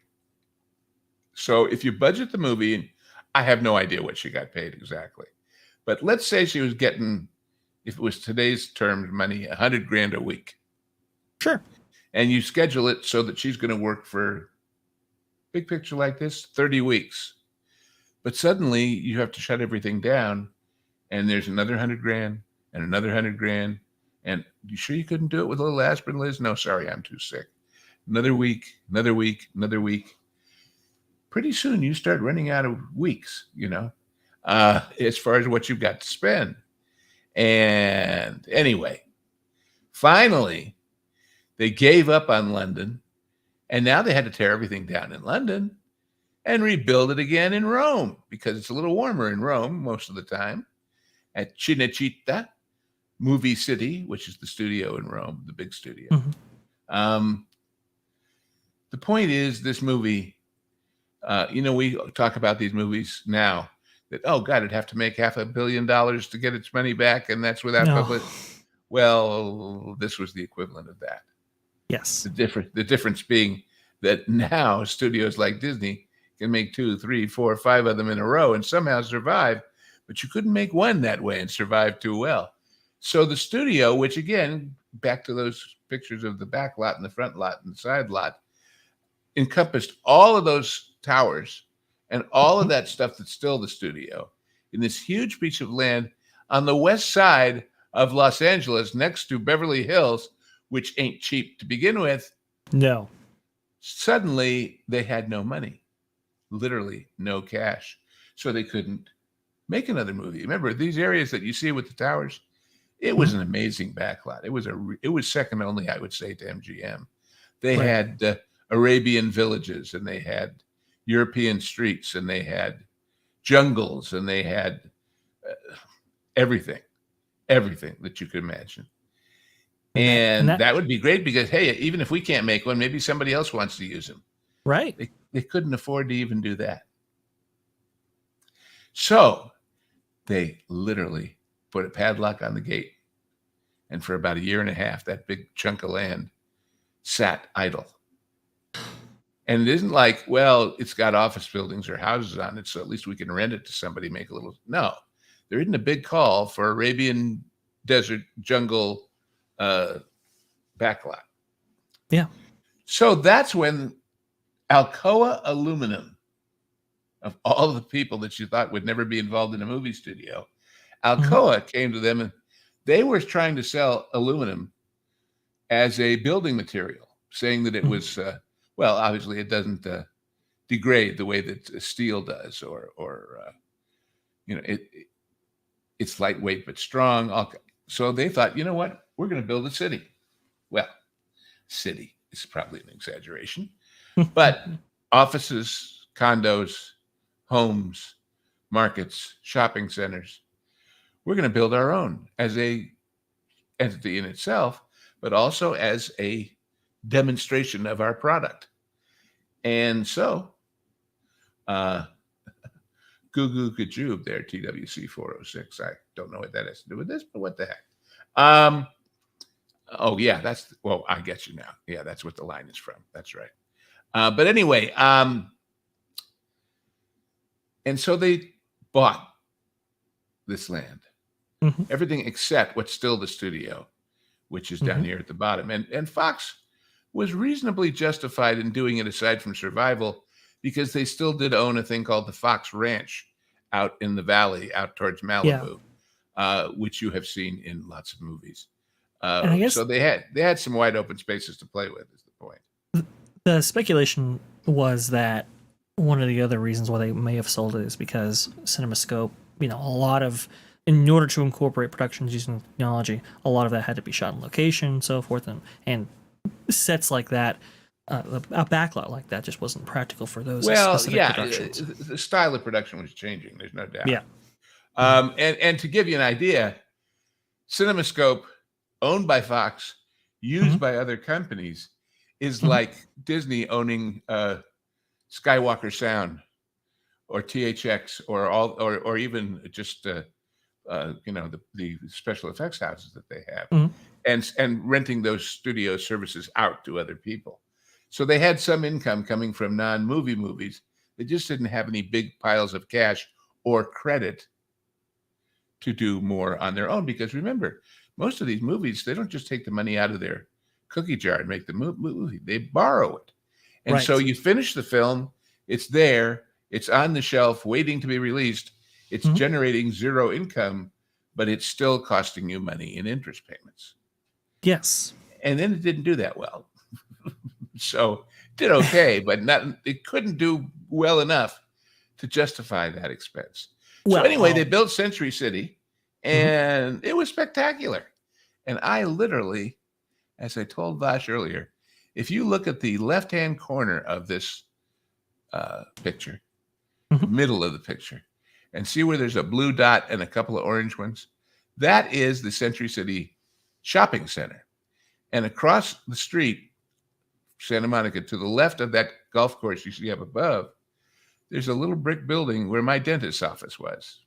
So if you budget the movie, and I have no idea what she got paid exactly, but let's say she was getting, if it was today's terms money, $100,000 a week. Sure. And you schedule it so that she's going to work for, big picture like this, 30 weeks. But suddenly you have to shut everything down, and there's another $100,000 and another $100,000. And you sure you couldn't do it with a little aspirin, Liz? No, sorry, I'm too sick. Another week, another week, another week. Pretty soon you start running out of weeks, as far as what you've got to spend. And anyway, finally, they gave up on London, and now they had to tear everything down in London and rebuild it again in Rome because it's a little warmer in Rome most of the time. At Cinecittà, Movie City, which is the studio in Rome, the big studio. The point is, this movie, we talk about these movies now that, oh God, it'd have to make $500 million to get its money back, and that's without public. Well, this was the equivalent of that. Yes. The difference being that now studios like Disney can make 2, 3, 4, 5 of them in a row and somehow survive, but you couldn't make one that way and survive too well. So the studio, which again, back to those pictures of the back lot and the front lot and the side lot, encompassed all of those towers and all of that stuff that's still the studio in this huge piece of land on the west side of Los Angeles next to Beverly Hills, which ain't cheap to begin with. No. Suddenly they had no money, literally no cash. So they couldn't make another movie. Remember, these areas that you see with the towers, it was an amazing backlot. It was second only, I would say, to MGM. They had Arabian villages, and they had European streets, and they had jungles, and they had everything that you could imagine. And that would be great because, hey, even if we can't make one, maybe somebody else wants to use them. Right. They couldn't afford to even do that. So they literally put a padlock on the gate. And for about 1.5 years, that big chunk of land sat idle. And it isn't like, well, it's got office buildings or houses on it, so at least we can rent it to somebody, make a little. No, there isn't a big call for Arabian desert jungle backlot. Yeah. So that's when Alcoa Aluminum, of all the people that you thought would never be involved in a movie studio, Alcoa came to them, and they were trying to sell aluminum as a building material, saying that it was, well, obviously it doesn't degrade the way that steel does, or it's lightweight but strong. So they thought, you know what, we're going to build a city. Well, city is probably an exaggeration, but offices, condos, homes, markets, shopping centers. We're going to build our own as a entity in itself, but also as a demonstration of our product. And so, Goo Goo Kajoob there, TWC 406. I don't know what that has to do with this, but what the heck? Oh yeah, well, I get you now. Yeah, that's what the line is from. That's right. But anyway, and so they bought this land, everything except what's still the studio, which is down here at the bottom. And Fox was reasonably justified in doing it aside from survival, because they still did own a thing called the Fox Ranch out in the valley, out towards Malibu, which you have seen in lots of movies. And I guess So they had some wide open spaces to play with. Is the point? the speculation was that one of the other reasons why they may have sold it is because CinemaScope, a lot of, in order to incorporate productions using technology, a lot of that had to be shot on location and so forth, and sets like that, a backlot like that just wasn't practical for those Well, specific yeah, productions. the style of production was changing. There's no doubt. Yeah. And to give you an idea, CinemaScope, owned by Fox, used Mhm. by other companies, is Mhm. like Disney owning Skywalker Sound or THX or even just the special effects houses that they have, Mhm. and renting those studio services out to other people. So they had some income coming from non-movie movies. They just didn't have any big piles of cash or credit to do more on their own. Because remember, most of these movies, they don't just take the money out of their cookie jar and make the movie. They borrow it. And so Right. you finish the film, it's there, it's on the shelf waiting to be released. It's Mhm. generating zero income, but it's still costing you money in interest payments. Yes. And then it didn't do that well. So it did okay, but it couldn't do well enough to justify that expense. So Well, anyway, they built Century City, Mhm. and it was spectacular. And I literally, as I told Vash earlier, if you look at the left-hand corner of this picture, the Mhm. middle of the picture, and see where there's a blue dot and a couple of orange ones, that is the Century City Shopping Center. And across the street, Santa Monica, to the left of that golf course you see up above, there's a little brick building where my dentist's office was.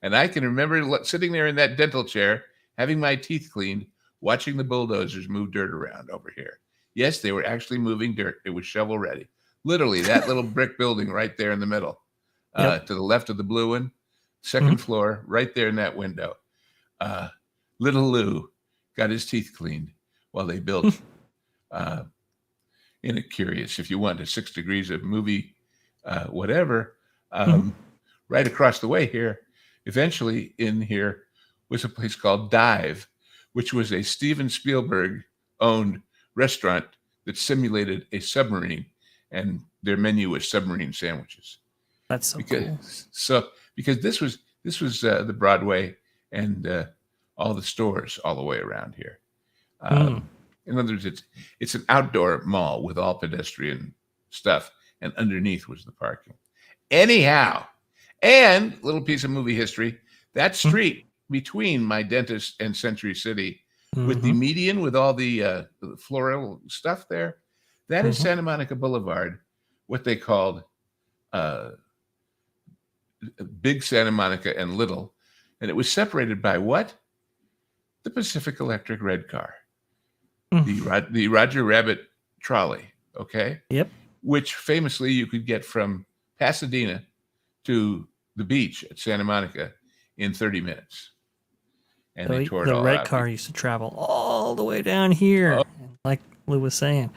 And I can remember sitting there in that dental chair, having my teeth cleaned, watching the bulldozers move dirt around over here. Yes, they were actually moving dirt. It was shovel ready. Literally, that little brick building right there in the middle, Yep. to the left of the blue one, Mhm. second floor, right there in that window. Little Lou got his teeth cleaned while they built, in a curious, if you want, a 6 degrees of movie, whatever, Mhm. right across the way here. Eventually, in here was a place called Dive, which was a Steven Spielberg owned restaurant that simulated a submarine, and their menu was submarine sandwiches. That's so cool. Because this was the Broadway and all the stores all the way around here. Mm. In other words, it's an outdoor mall with all pedestrian stuff, and underneath was the parking. Anyhow, and little piece of movie history, that Mhm. street between my dentist and Century City, with the Mhm. median with all the floral stuff there, that is Mhm. Santa Monica Boulevard, what they called uh, Big Santa Monica and Little, and it was separated by what? The Pacific Electric red car, Mm. the Roger Rabbit trolley, okay, Yep. which famously you could get from Pasadena to the beach at Santa Monica in 30 minutes. And they So tore it the all red out. car used to travel all the way down Oh, here, and like Lou was saying,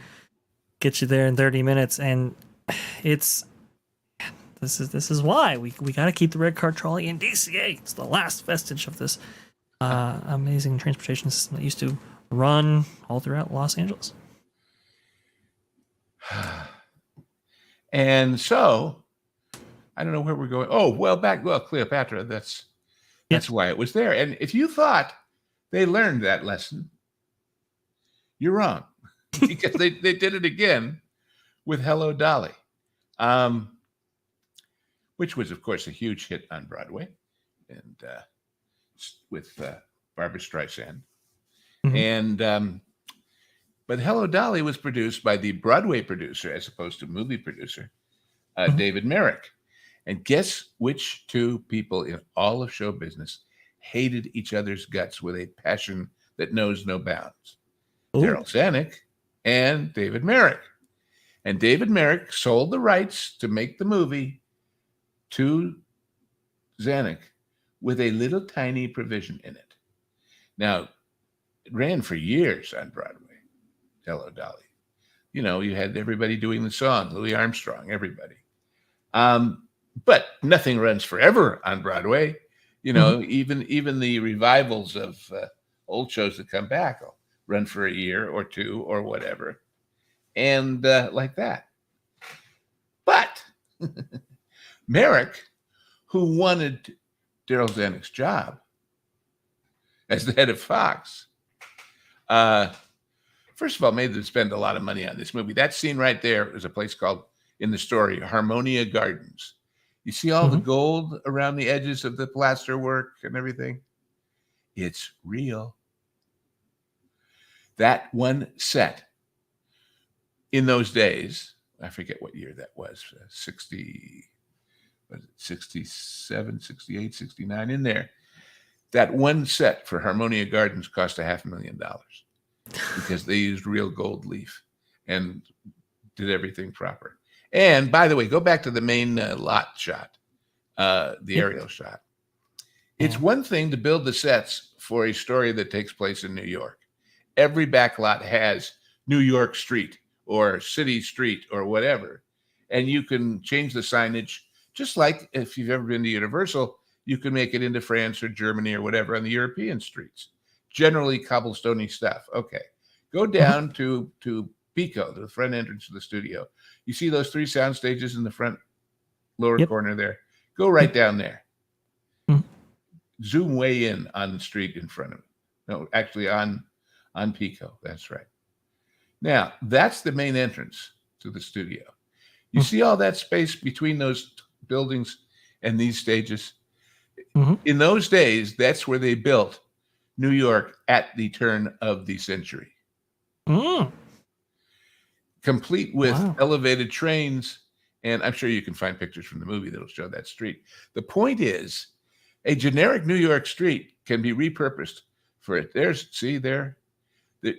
get you there in 30 minutes, and it's this is why we got to keep the red car trolley in DCA. It's the last vestige of this amazing transportation system that used to run all throughout Los Angeles. and so I don't know where we're going. Oh, well, Cleopatra, that's Yeah. why it was there. And if you thought they learned that lesson, you're wrong. Because they did it again with Hello Dolly, um, which was, of course, a huge hit on Broadway, and with Barbara Streisand. Mhm. And but Hello Dolly was produced by the Broadway producer as opposed to movie producer, Mhm. David Merrick. And guess which two people in all of show business hated each other's guts with a passion that knows no bounds? Ooh. Daryl Zanuck and David Merrick. And David Merrick sold the rights to make the movie to Zanuck with a little tiny provision in it. Now, it ran for years on Broadway, Hello Dolly. You had everybody doing the song, Louis Armstrong, everybody. But nothing runs forever on Broadway. Mhm. Even the revivals of old shows that come back will run for a year or two or whatever. And like that. But Merrick, who wanted Daryl Zanuck's job as the head of Fox, first of all, made them spend a lot of money on this movie. That scene right there is a place called, in the story, Harmonia Gardens. You see all the gold around the edges of the plaster work and everything? It's real. That one set in those days, I forget what year that was, 67, 68, 69, in there. That one set for Harmonia Gardens cost $500,000 because they used real gold leaf and did everything proper. And by the way, go back to the main lot shot, the aerial shot. It's one thing to build the sets for a story that takes place in New York. Every backlot has New York Street or City Street or whatever. And you can change the signage, just like if you've ever been to Universal, you can make it into France or Germany or whatever on the European streets. Generally cobblestoney stuff. Okay. Go down to Pico, the front entrance of the studio. You see those 3 sound stages in the front lower corner there? Go right down there. Zoom way in on the street in front of it. No, actually on Pico. That's right. Now, that's the main entrance to the studio. You see all that space between those buildings and these stages? In those days, that's where they built New York at the turn of the century. Complete with elevated trains. And I'm sure you can find pictures from the movie that'll show that street. The point is, a generic New York street can be repurposed for it.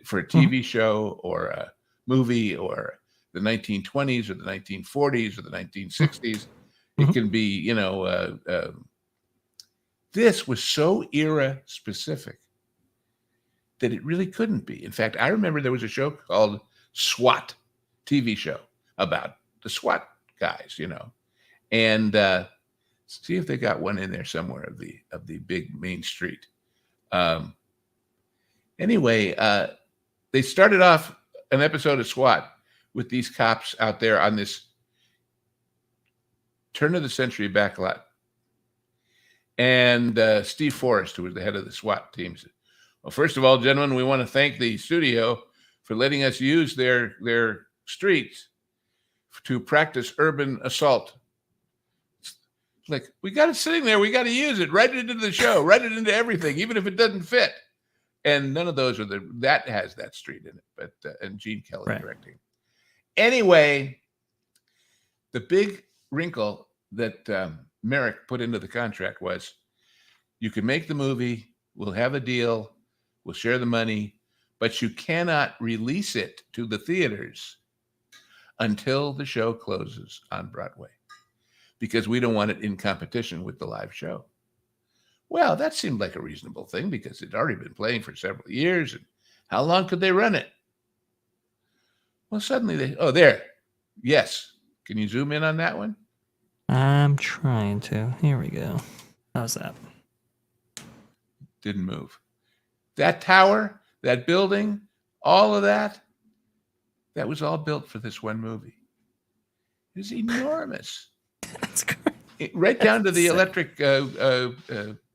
For a TV show or a movie or the 1920s or the 1940s or the 1960s. It can be, this was so era specific that it really couldn't be. In fact, I remember there was a show called SWAT, TV show about the SWAT guys, and see if they got one in there somewhere of the big main street. Anyway, they started off an episode of SWAT with these cops out there on this turn of the century backlot. And Steve Forrest, who was the head of the SWAT team, said, well, first of all, gentlemen, we want to thank the studio for letting us use their streets to practice urban assault. It's like, we got it sitting there. We got to use it. Write it into the show. Write it into everything, even if it doesn't fit. And none of those are that has that street in it, but and Gene Kelly directing. Anyway, the big wrinkle that Merrick put into the contract was, you can make the movie, we'll have a deal, we'll share the money, but you cannot release it to the theaters until the show closes on Broadway, because we don't want it in competition with the live show. Well, that seemed like a reasonable thing because it'd already been playing for several years. And how long could they run it? Well, suddenly there. Yes. Can you zoom in on that one? I'm trying to. Here we go. How's that? Didn't move. That tower, that building, all of that was all built for this one movie. It was enormous. That's great. Right down to the electric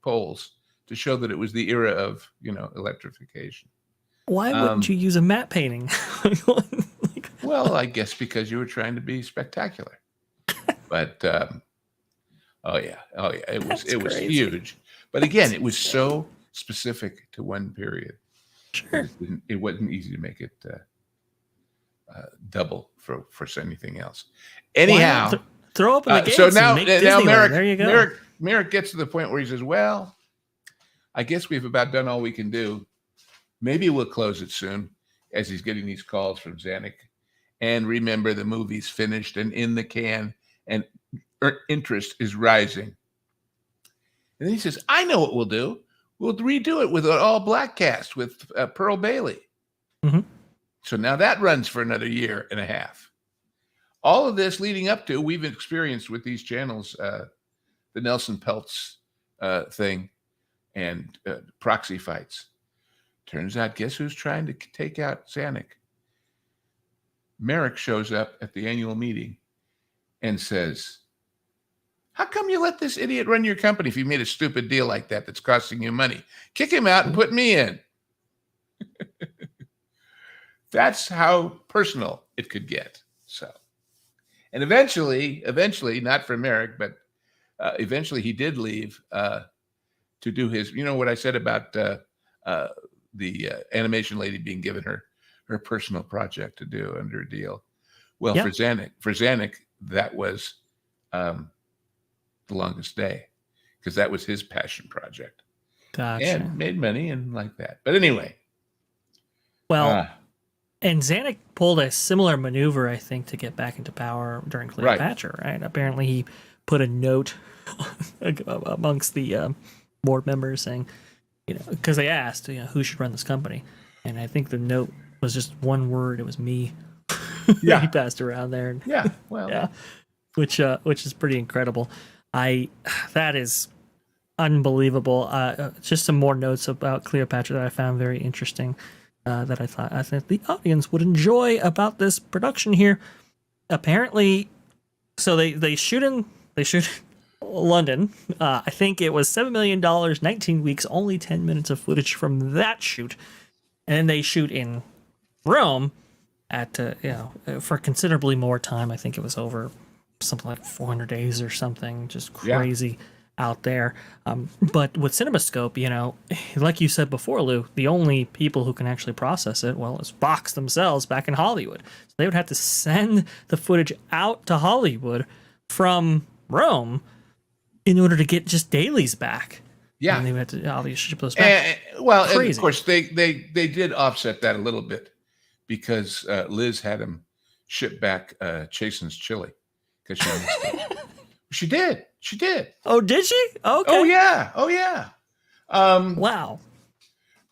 poles to show that it was the era of, electrification. Why wouldn't you use a matte painting? Well, I guess because you were trying to be spectacular. But it was huge. But again, it was so specific to one period. Sure. It wasn't easy to make it double for anything else. Anyhow, throw open the gates. So now Merrick, there you go. Merrick gets to the point where he says, well, I guess we've about done all we can do. Maybe we'll close it soon, as he's getting these calls from Zanuck. And remember, the movie's finished and in the can, and interest is rising. And then he says, I know what we'll do. We'll redo it with an all-black cast with Pearl Bailey. So now that runs for another year and a half. All of this leading up to, we've experienced with these channels, the Nelson Peltz thing and proxy fights. Turns out, guess who's trying to take out Zanuck? Merrick shows up at the annual meeting and says, how come you let this idiot run your company if you made a stupid deal like that that's costing you money? Kick him out and put me in. That's how personal it could get. So, and eventually, not for Merrick, but eventually he did leave to do his, you know what I said about the animation lady being given her personal project to do under a deal. Well, Yeah. for Zanuck, that was The Longest Day, because that was his passion project. Gotcha. And made money and like that. But anyway. Well, and Zanuck pulled a similar maneuver, I think, to get back into power during Cleopatra, right? Apparently he put a note amongst the board members saying, you know, because they asked, you know, who should run this company. And I think the note was just one word. It was me. Yeah. He passed around there. And, Yeah. Well, yeah. Which is pretty incredible. That is unbelievable. Just some more notes about Cleopatra that I found very interesting. That I think the audience would enjoy about this production here. Apparently, so they shoot in London. I think it was $7 million, 19 weeks, only 10 minutes of footage from that shoot, and then they shoot in Rome at for considerably more time. I think it was over something like 400 days or something, just crazy out there. But with CinemaScope, you know, like you said before, Lou, the only people who can actually process it, well, is Fox themselves back in Hollywood. So they would have to send the footage out to Hollywood from Rome in order to get just dailies back. Yeah. And they would have to obviously ship those back. And of course, they did offset that a little bit because Liz had him ship back Chasen's chili because she missed it. She did. Oh, did she? Okay. Oh yeah. Wow.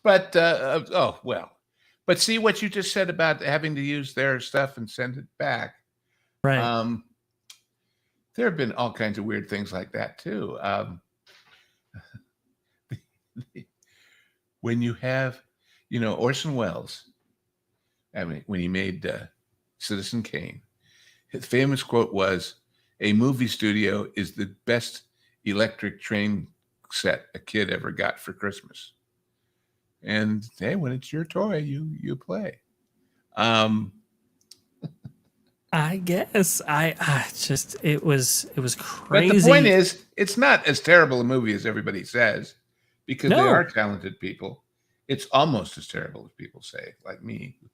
But but see what you just said about having to use their stuff and send it back. Right. There have been all kinds of weird things like that too. When you have, you know, Orson Welles, I mean, when he made Citizen Kane, his famous quote was, "A movie studio is the best electric train set a kid ever got for Christmas." And hey, when it's your toy, you play. I guess it was crazy. But the point is, it's not as terrible a movie as everybody says, because they are talented people. It's almost as terrible as people say, like me, who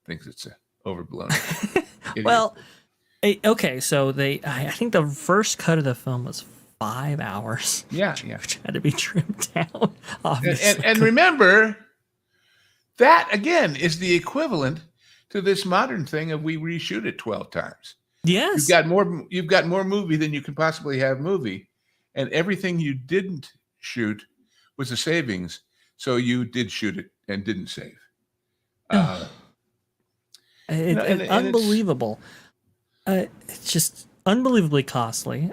thinks it's overblown. Well, okay, so I think the first cut of the film was 5 hours. Yeah. Which had to be trimmed down, obviously. And remember, that again is the equivalent to this modern thing of we reshoot it 12 times. Yes. You've got more movie than you can possibly have movie, and everything you didn't shoot was a savings. So you did shoot it and didn't save. It's unbelievable. It's just unbelievably costly.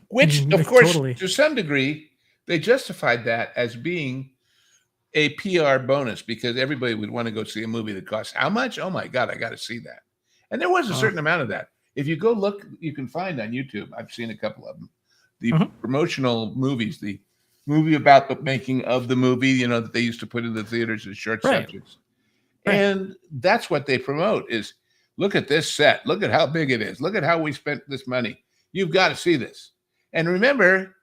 Which, of course, totally. To some degree, they justified that as being a PR bonus because everybody would want to go see a movie that costs how much? Oh my God, I got to see that. And there was a certain amount of that. If you go look, you can find on YouTube, I've seen a couple of them, the promotional movies, the movie about the making of the movie, you know, that they used to put in the theaters as short subjects. Right. And that's what they promote is, look at this set. Look at how big it is. Look at how we spent this money. You've got to see this. And remember,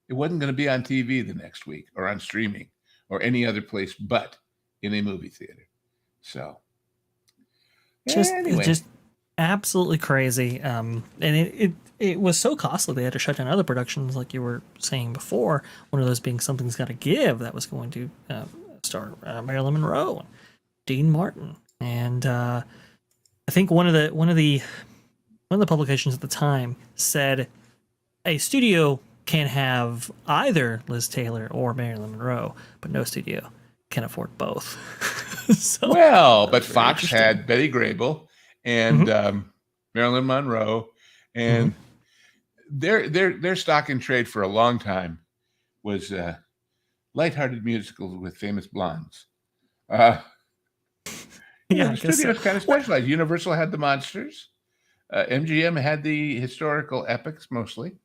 it wasn't going to be on TV the next week or on streaming or any other place but in a movie theater. So, just absolutely crazy. And it was so costly they had to shut down other productions, like you were saying before. One of those being Something's Gotta Give, that was going to star Marilyn Monroe, and Dean Martin, and I think one of the publications at the time said a studio can have either Liz Taylor or Marilyn Monroe, but no studio can afford both. But Fox had Betty Grable and Marilyn Monroe, and their stock in trade for a long time was lighthearted musicals with famous blondes. Uh, Yeah, the I guess so. studios kind of Well, specialized. Universal had the monsters. MGM had the historical epics mostly.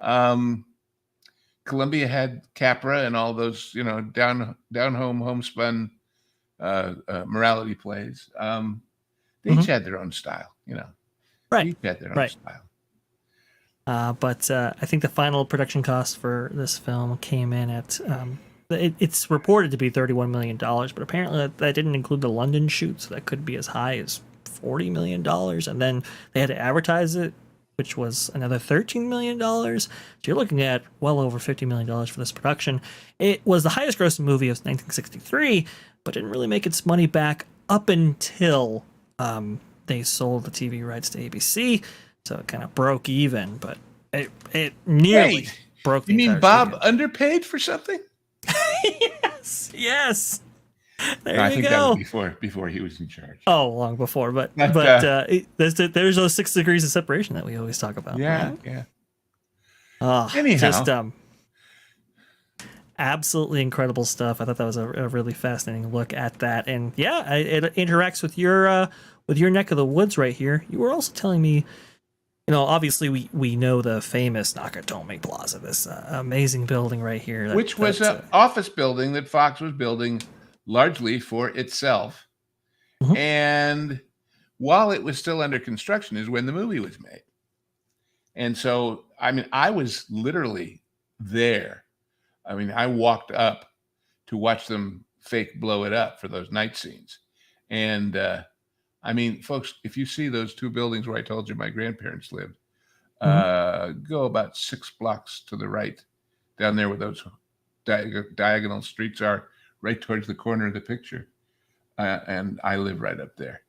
Um, Columbia had Capra and all those, down home, homespun morality plays. They each mhm, had their own style, They right, each had their own right. style. But I think the final production cost for this film came in at it's reported to be $31 million, but apparently that didn't include the London shoot, so that could be as high as $40 million. And then they had to advertise it, which was another $13 million. So you're looking at well over $50 million for this production. It was the highest grossing movie of 1963, but didn't really make its money back up until they sold the TV rights to ABC. So it kind of broke even, but it nearly Wait, broke the you mean entire Bob studio. underpaid for something? Yes. No, There I you think that was go. before he was in charge. Oh, long before, but But there's those 6 degrees of separation that we always talk about, yeah, right? yeah. Just Anyhow, absolutely incredible stuff. I thought that was a really fascinating look at that, and yeah, it interacts with your neck of the woods right here. You were also telling me, obviously we know the famous Nakatomi Plaza, this amazing building right here. which was an office building that Fox was building largely for itself. Mhm. And while it was still under construction is when the movie was made. And so, I was literally there. I walked up to watch them fake blow it up for those night scenes. And folks, if you see those two buildings where I told you my grandparents lived, Mhm. go about 6 blocks to the right, down there where those diagonal streets are, right towards the corner of the picture. And I live right up there.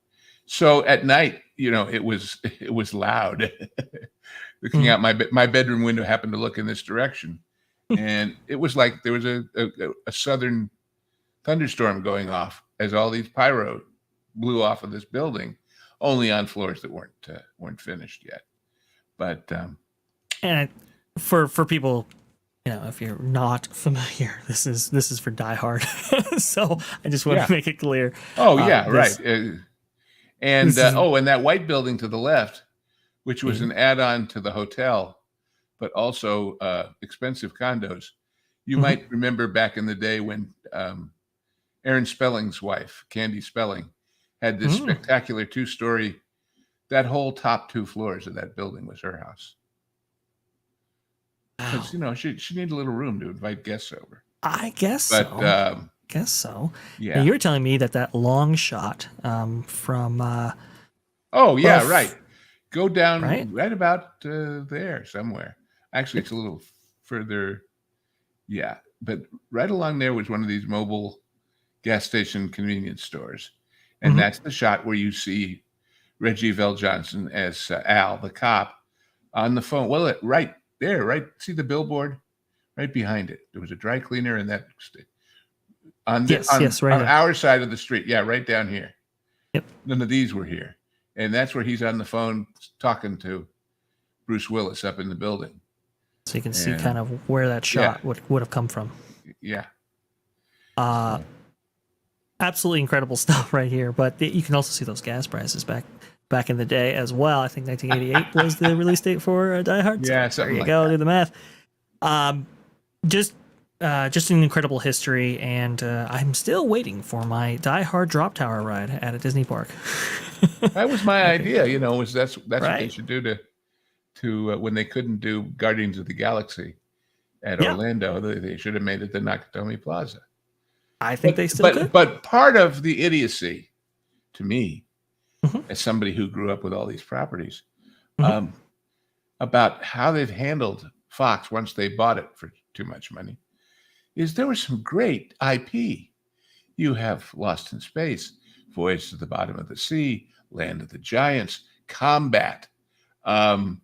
So at night, it was loud. Looking Mhm. out my bedroom window happened to look in this direction, and it was like there was a southern thunderstorm going off as all these pyro blew off of this building, only on floors that weren't finished yet. But And for people, if you're not familiar, this is for Die Hard. So I just want yeah, to make it clear. oh yeah, right. This And this is and that white building to the left, which was Mhm. an add-on to the hotel, but also expensive condos. You Mhm. might remember back in the day when Aaron Spelling's wife, Candy Spelling, had this Mm. spectacular 2-story. That whole top 2 floors of that building was her house. Wow. Because she needed a little room to invite guests over. I guess But so. Guess so. Now yeah. you were telling me that long shot from Oh yeah, right. both, Go down right? right about there somewhere. Actually, Yep. it's a little further. Yeah, but right along there was one of these mobile gas station convenience stores, and Mhm. that's the shot where you see Reggie Vell Johnson as Al, the cop, on the phone. Well, right there, right. See the billboard right behind it. There was a dry cleaner, and that on the Yes, yes, right on there. our side of the street. Yeah, right down here. Yep. None of these were here, and that's where he's on the phone talking to Bruce Willis up in the building. So you can see kind And of where that yeah, shot would have come from. yeah. Uh So Absolutely incredible stuff right here. But you can also see those gas prices back in the day as well. I think 1988 was the release date for Die Hard. So yeah, there something you like go. that. Do the math. Um, just just an incredible history, and I'm still waiting for my Die Hard drop tower ride at a Disney park. That was my I think, idea. Was that's what they right? should do to when they couldn't do Guardians of the Galaxy at Yeah, Orlando. They should have made it the Nakatomi Plaza. I think they But still could. part of the idiocy to me, Hmm. as somebody who grew up with all these properties, Hmm. um, about how they've handled Fox once they bought it for too much money, is there was some great IP. You have Lost in Space, Voyage to the Bottom of the Sea, Land of the Giants, Combat. Um,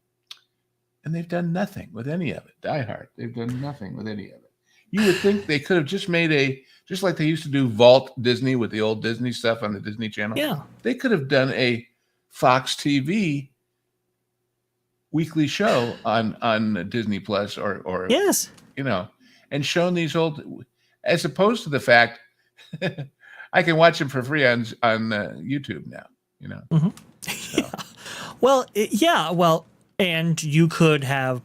and they've done nothing with any of it. Die Hard, they've done nothing with any of it. You would think they could have just made just like they used to do Vault Disney with the old Disney stuff on the Disney Channel. Yeah. They could have done a Fox TV weekly show on Disney Plus or Yes. and shown these old. as opposed to the fact I can watch them for free on YouTube now. You know. Mhm. So. Yeah. Well, yeah. Well, and you could have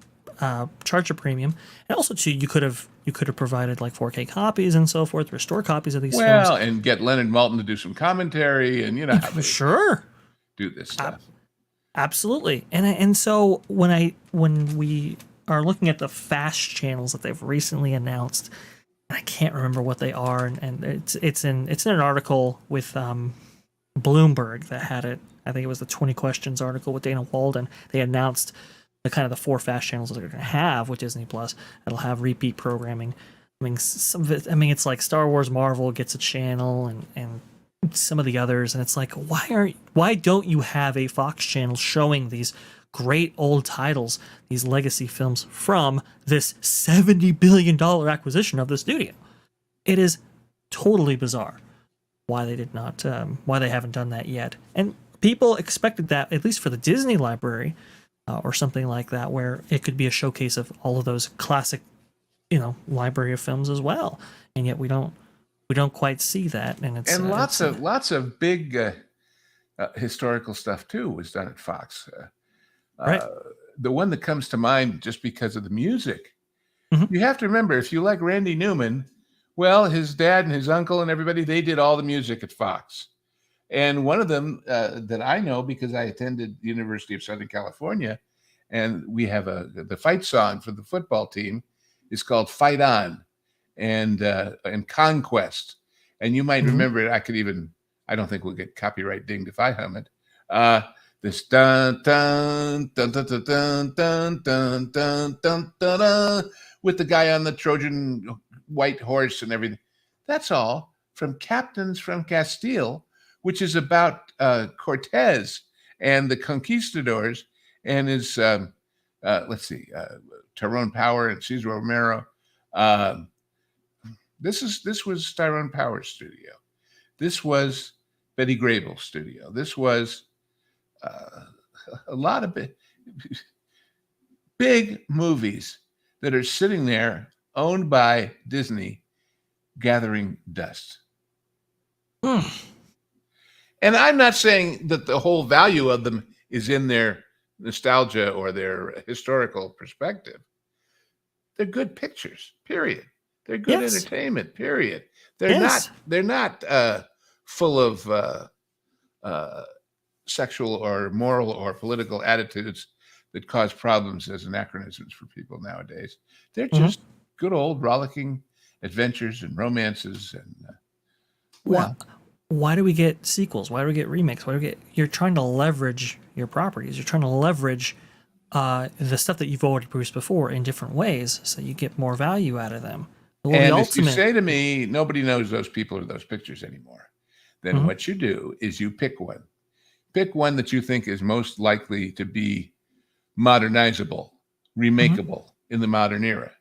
charge a premium, and also too, you could have provided like 4K copies and so forth, restore copies of these films. Well, and get Leonard Maltin to do some commentary, and you know how they Sure. do this stuff. Absolutely. And so when we are looking at the fast channels that they've recently announced, I can't remember what they are, and it's in an article with Bloomberg that had it. I think it was the 20 Questions article with Dana Walden. They announced the kind of the 4 fast channels that they're going to have with Disney Plus. It'll have repeat programming. I mean, some of it. I mean, it's like Star Wars, Marvel gets a channel, and some of the others, and it's like, why don't you have a Fox channel showing these great old titles, these legacy films from this $70 billion acquisition of the studio? It is totally bizarre why they did not, why they haven't done that yet. And people expected that, at least for the Disney library or something like that, where it could be a showcase of all of those classic, library of films as well. And yet we don't quite see that. And it's lots of big historical stuff too was done at Fox. Right. The one that comes to mind just because of the music, Mm-hmm. you have to remember, if you like Randy Newman, well, his dad and his uncle and everybody, they did all the music at Fox. And one of them that I know, because I attended the University of Southern California, and we have the fight song for the football team is called "Fight On" and "Conquest." And you might remember it. I don't think we'll get copyright dinged if I hum it. This dun dun dun dun dun dun dun dun dun dun dun with the guy on the Trojan white horse and everything. That's all from Captains from Castile, which is about Cortez and the conquistadors and his, Tyrone Power and Cesar Romero. This was Tyrone Power's studio. This was Betty Grable's studio. This was a lot of big movies that are sitting there owned by Disney gathering dust. And I'm not saying that the whole value of them is in their nostalgia or their historical perspective. They're good pictures, period. They're good entertainment, period. They're not full of sexual or moral or political attitudes that cause problems as anachronisms for people nowadays. They're just good old rollicking adventures and romances. And why do we get sequels? Why do we get remakes? You're trying to leverage your properties. You're trying to leverage the stuff that you've already produced before in different ways, so you get more value out of them. Well, and if you say to me, nobody knows those people or those pictures anymore, then what you do is you pick one. Pick one that you think is most likely to be modernizable, remakeable in the modern era.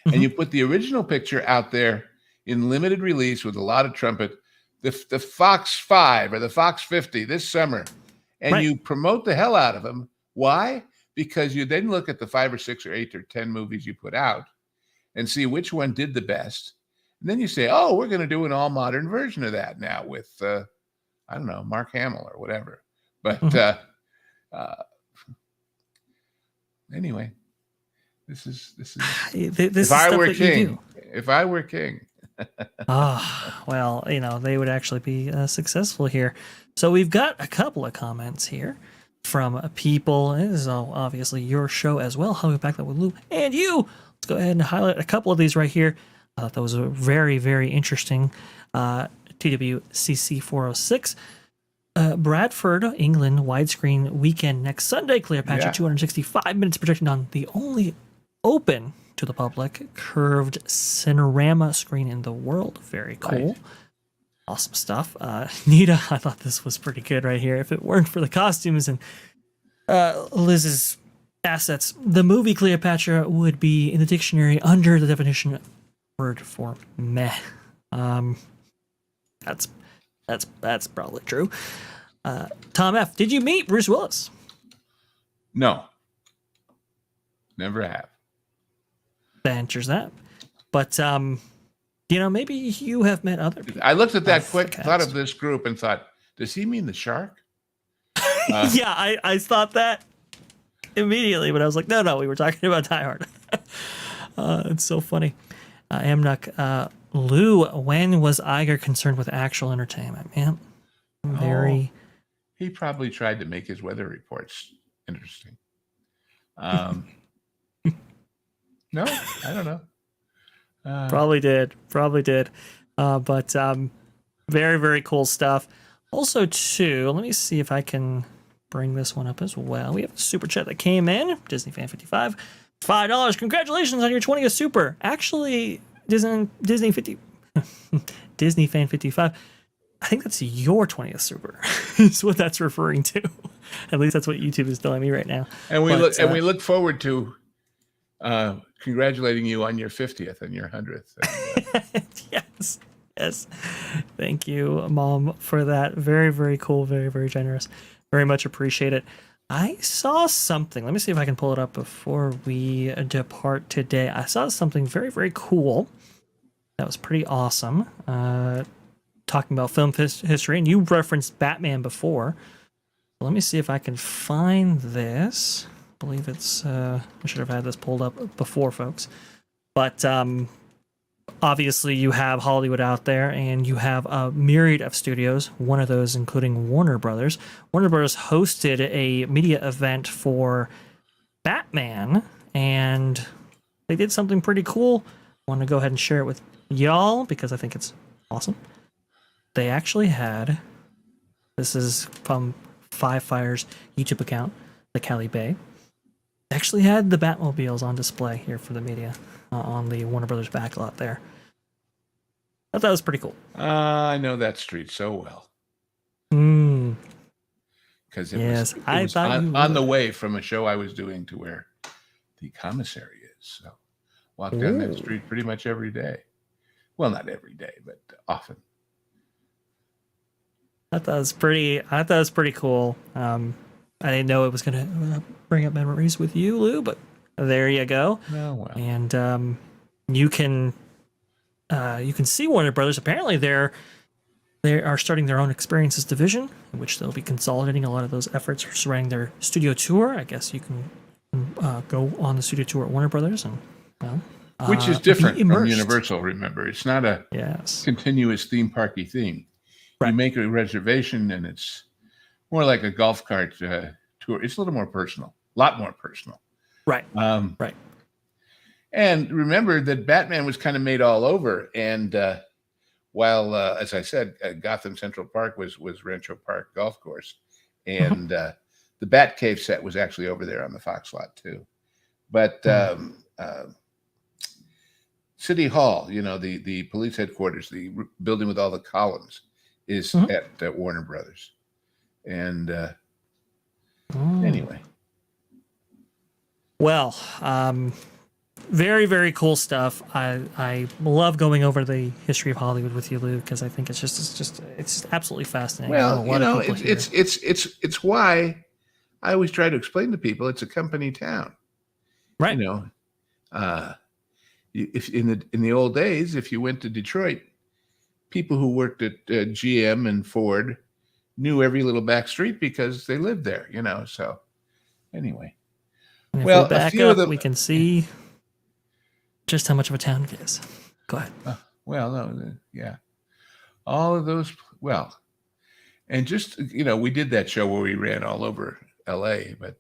And you put the original picture out there in limited release with a lot of trumpet, the Fox 5 or the Fox 50 this summer, and you promote the hell out of them. Why? Because you then look at the 5 or 6 or 8 or 10 movies you put out and see which one did the best. And then you say, oh, we're going to do an all modern version of that now with, I don't know, Mark Hamill or whatever. But anyway, this is if I were king. If I were king. Well, they would actually be successful here. So we've got a couple of comments here from people. This is obviously your show as well. Hello Backlot with Lou and you. Let's go ahead and highlight a couple of these right here. I thought that was a very, very interesting. TWCC 406. Bradford, England, widescreen weekend next Sunday. Cleopatra, 265 minutes projected on the only open to the public curved Cinerama screen in the world. Very cool. Right. Awesome stuff. Nita, I thought this was pretty good right here. If it weren't for the costumes and Liz's assets, the movie Cleopatra would be in the dictionary under the definition word for meh. That's probably true. Tom F., did you meet Bruce Willis? No. Never have. That answers that. But maybe you have met other people. I looked at that the quick, thought of cast. this group, and thought, does he mean the shark? Yeah, I thought that immediately, but I was like, no, we were talking about Die Hard. It's so funny. Amnuk, Lou, when was Iger concerned with actual entertainment? Man, very. He probably tried to make his weather reports interesting. No, I don't know. Probably did. But very, very cool stuff. Also, too, let me see if I can bring this one up as well. We have a super chat that came in. Disney Fan 55. $5. Congratulations on your 20th super. Actually, Disney Fan 55. I think that's your 20th super. Is what that's referring to. At least that's what YouTube is telling me right now. And we look forward to congratulating you on your 50th and your 100th. Yes. Thank you, Mom, for that. Very, very cool. Very, very generous. Very much appreciate it. I saw something. Let me see if I can pull it up before we depart today. I saw something very, very cool. That was pretty awesome. Talking about film history, and you referenced Batman before. Let me see if I can find this. I believe it's. I should have had this pulled up before, folks. But obviously, you have Hollywood out there, and you have a myriad of studios. One of those, including Warner Brothers. Warner Brothers hosted a media event for Batman, and they did something pretty cool. I want to go ahead and share it with y'all because I think it's awesome. They actually had. This is from Five Fire's YouTube account, the Cali Bay. They actually had the Batmobiles on display here for the media on the Warner Brothers backlot there. I thought that was pretty cool. I know that street so well. Because it was on the way from a show I was doing to where the commissary is. So walk down that street pretty much every day. Well, not every day, but often. I thought it was pretty cool. I didn't know it was going to bring up memories with you, Lou, but there you go. Oh, well. And you can see Warner Brothers. Apparently, they are starting their own experiences division, in which they'll be consolidating a lot of those efforts surrounding their studio tour. I guess you can go on the studio tour at Warner Brothers, and which is different from Universal. Remember, it's not a continuous theme parky thing. Right. You make a reservation, and it's more like a golf cart tour. It's a little more personal, a lot more personal. Right. Right. And remember that Batman was kind of made all over. And while, as I said, Gotham Central Park was Rancho Park Golf Course. And the Batcave set was actually over there on the Fox lot, too. But City Hall, the police headquarters, the building with all the columns, is at Warner Brothers. And anyway. Well, very, very cool stuff. I love going over the history of Hollywood with you, Lou, because I think it's just absolutely fascinating. Well, it's why I always try to explain to people it's a company town. Right. If in the old days, if you went to Detroit, people who worked at GM and Ford knew every little back street because they lived there, So anyway, well, a few of them we can see just how much of a town it is. Go ahead. All of those. Well, and just we did that show where we ran all over LA, but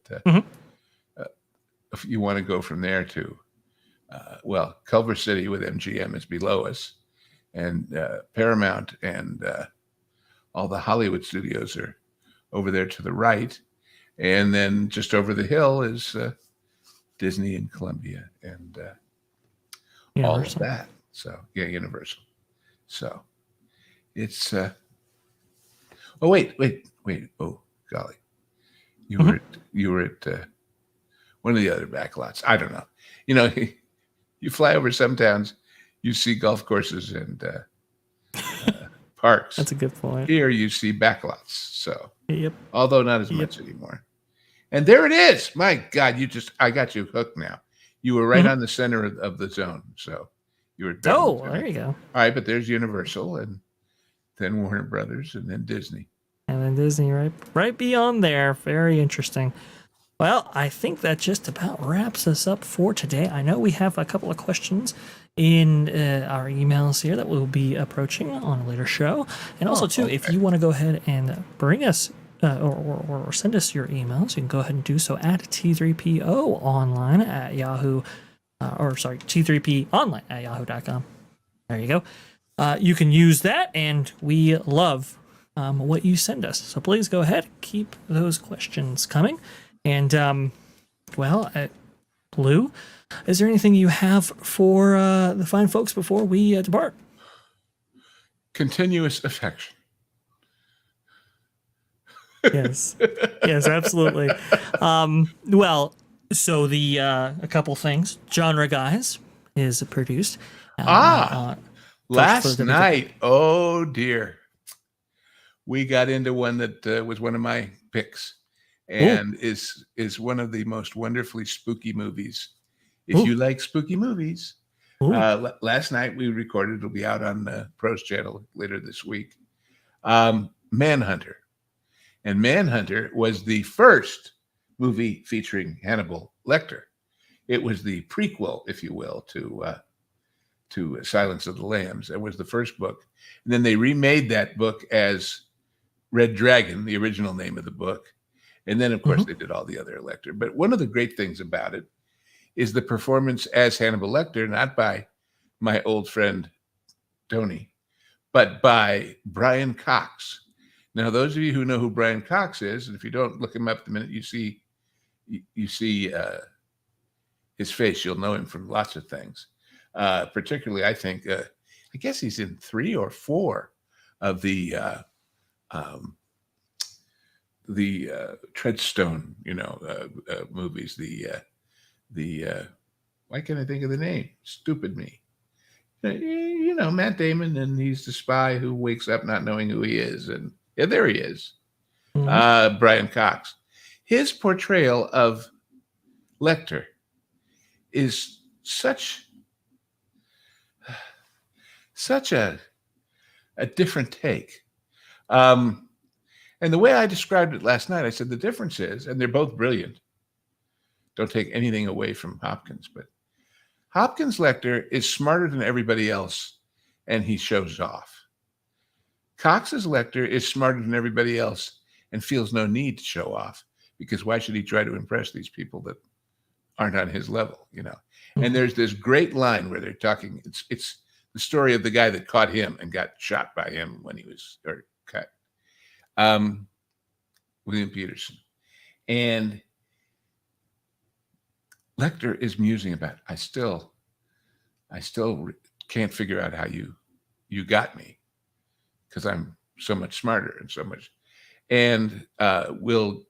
if you want to go from there to Culver City with MGM is below us. And Paramount and all the Hollywood studios are over there to the right. And then just over the hill is Disney and Columbia and all of that. So, Universal. So it's... Oh, wait. Oh, golly. You were at one of the other backlots. I don't know. You fly over some towns, you see golf courses and parks. That's a good point. Here you see backlots. So, yep. Although not as much anymore. And there it is. My God, I got you hooked now. You were right on the center of the zone. So You were better Oh, than well, me. there you go. All right, but there's Universal, and then Warner Brothers, and then Disney. And then Disney, right beyond there. Very interesting. Well, I think that just about wraps us up for today. I know we have a couple of questions in our emails here that we'll be approaching on a later show. And also, too, if Okay. you want to go ahead and bring us or send us your emails, you can go ahead and do so at T3PO online at Yahoo, T3P online at yahoo.com. There you go. You can use that, and we love what you send us. So please go ahead, keep those questions coming. And, Lou, is there anything you have for the fine folks before we depart? Continuous affection. Yes. Yes, absolutely. Well, so the a couple things. Genre Guys is produced. Last night, oh dear, we got into one that was one of my picks, and is one of the most wonderfully spooky movies. If you like spooky movies, last night we recorded. It'll be out on the Pros channel later this week. Manhunter, and Manhunter was the first movie featuring Hannibal Lecter. It was the prequel, if you will, to Silence of the Lambs. It was the first book. And then they remade that book as Red Dragon, the original name of the book. And then, of course, they did all the other Lecter. But one of the great things about it is the performance as Hannibal Lecter, not by my old friend Tony, but by Brian Cox. Now, those of you who know who Brian Cox is, and if you don't, look him up the minute you see his face, you'll know him from lots of things. Particularly, I think, I guess he's in 3 or 4 of the Treadstone, movies. Why can't I think of the name? Stupid me. Matt Damon, and he's the spy who wakes up not knowing who he is, and yeah, there he is. Brian Cox. His portrayal of Lecter is such a different take. And the way I described it last night, I said the difference is, and they're both brilliant. Don't take anything away from Hopkins, but Hopkins' Lecter is smarter than everybody else, and he shows off. Cox's Lecter is smarter than everybody else and feels no need to show off, because why should he try to impress these people that aren't on his level, And there's this great line where they're talking. It's the story of the guy that caught him and got shot by him when he was cut. William Peterson. And Lecter is musing about, I still can't figure out how you got me, because I'm so much smarter and so much. And Will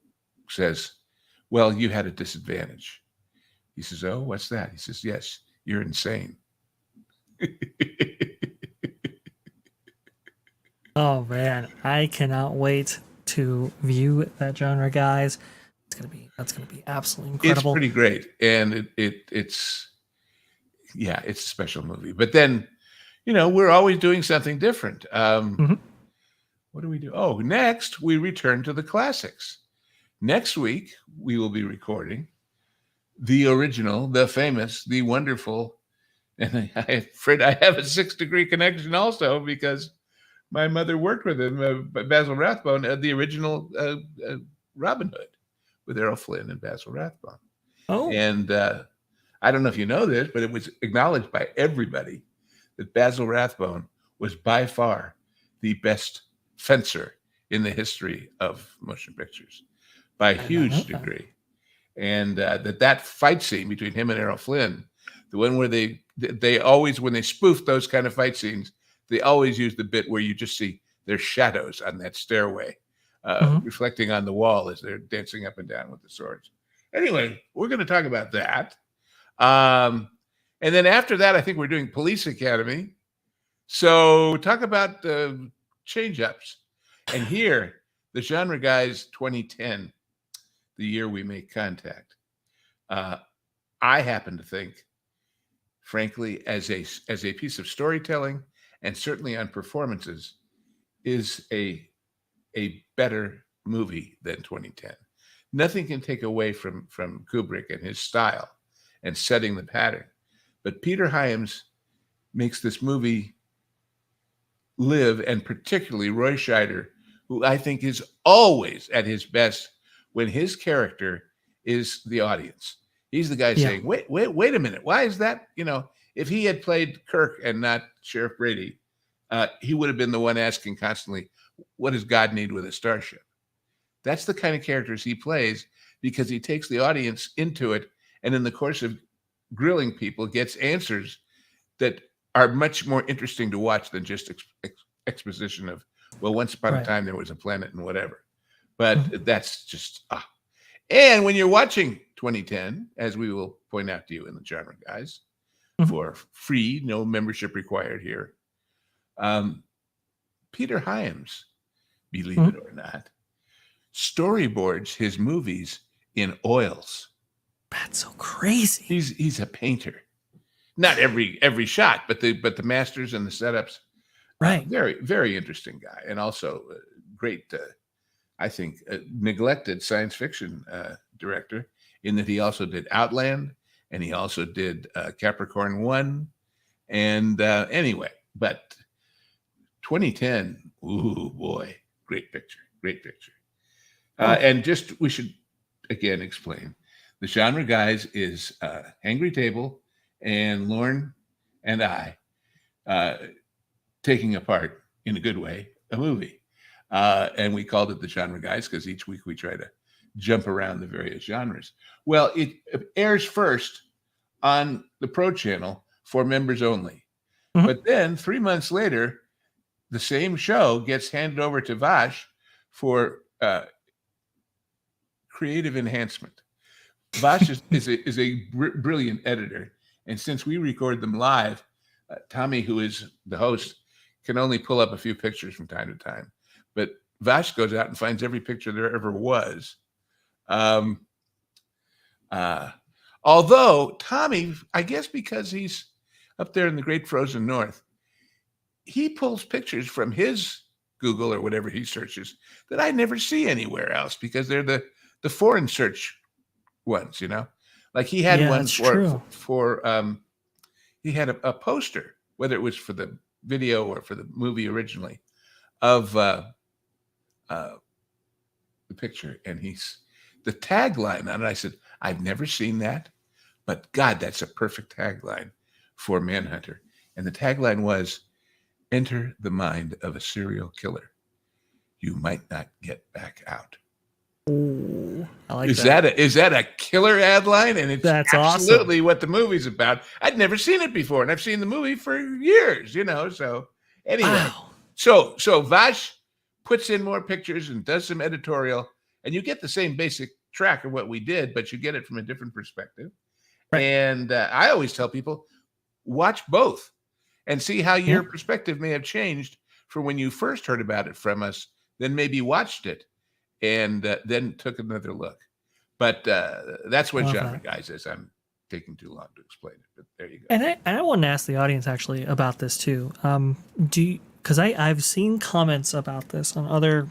says, well, you had a disadvantage. He says, oh, what's that? He says, yes, you're insane. Oh man, I cannot wait to view that Genre Guys. That's gonna be absolutely incredible. It's pretty great, and it's a special movie. But then, we're always doing something different. What do we do? Oh, next we return to the classics. Next week we will be recording the original, the famous, the wonderful, and I'm afraid I have a 6-degree connection also, because my mother worked with him, Basil Rathbone, the original Robin Hood with Errol Flynn and Basil Rathbone. Oh. And I don't know if you know this, but it was acknowledged by everybody that Basil Rathbone was by far the best fencer in the history of motion pictures, by a huge degree. And that fight scene between him and Errol Flynn, the one where they always, when they spoof those kind of fight scenes, they always use the bit where you just see their shadows on that stairway, reflecting on the wall as they're dancing up and down with the swords. Anyway, we're going to talk about that. And then after that, I think we're doing Police Academy. So talk about change-ups. And here, the Genre Guys 2010, the year we make contact. I happen to think frankly, as a piece of storytelling, and certainly on performances, is a better movie than 2010. Nothing can take away from Kubrick and his style and setting the pattern, but Peter Hyams makes this movie live, and particularly Roy Scheider, who I think is always at his best when his character is the audience. He's the guy saying, wait a minute. Why is that? If he had played Kirk and not Sheriff Brady, he would have been the one asking constantly, what does God need with a starship? That's the kind of characters he plays, because he takes the audience into it, and in the course of grilling people, gets answers that are much more interesting to watch than just exposition of, well, once upon a time there was a planet and whatever. But that's just And when you're watching 2010, as we will point out to you in the Genre Guys, for free, no membership required here, Peter Hyams, believe it or not, storyboards his movies in oils. That's so crazy. He's a painter. Not every shot, but the masters and the setups. Right. Very, very interesting guy, and also great, I think, neglected science fiction director, in that he also did Outland, and he also did Capricorn 1. And anyway, but 2010, ooh, boy, great picture. And just, we should, again, explain. The Genre Guys is Angry Table and Lorne and I taking apart, in a good way, a movie. And we called it the Genre Guys because each week we try to jump around the various genres. Well, it airs first on the Pro Channel for members only. But then 3 months later, the same show gets handed over to Vash for creative enhancement. Vash is a brilliant editor. And since we record them live, Tommy, who is the host, can only pull up a few pictures from time to time. But Vash goes out and finds every picture there ever was. Although Tommy, I guess because he's up there in the great frozen north, he pulls pictures from his Google or whatever he searches that I never see anywhere else, because they're the foreign search ones, Like he had one for he had a poster, whether it was for the video or for the movie originally, of the picture, and the tagline on it. I said, I've never seen that, but God, that's a perfect tagline for Manhunter. And the tagline was, enter the mind of a serial killer. You might not get back out. Ooh, I like that. Is that a killer ad line? And that's absolutely awesome. What the movie's about. I'd never seen it before, and I've seen the movie for years, So anyway, so Vash puts in more pictures and does some editorial, and you get the same basic track of what we did, but you get it from a different perspective. Right. And I always tell people, watch both and see how your perspective may have changed from when you first heard about it from us, then maybe watched it, and then took another look. But that's what Genre Guys is. I'm taking too long to explain it, but there you go. And I want to ask the audience actually about this too. Because I've seen comments about this on other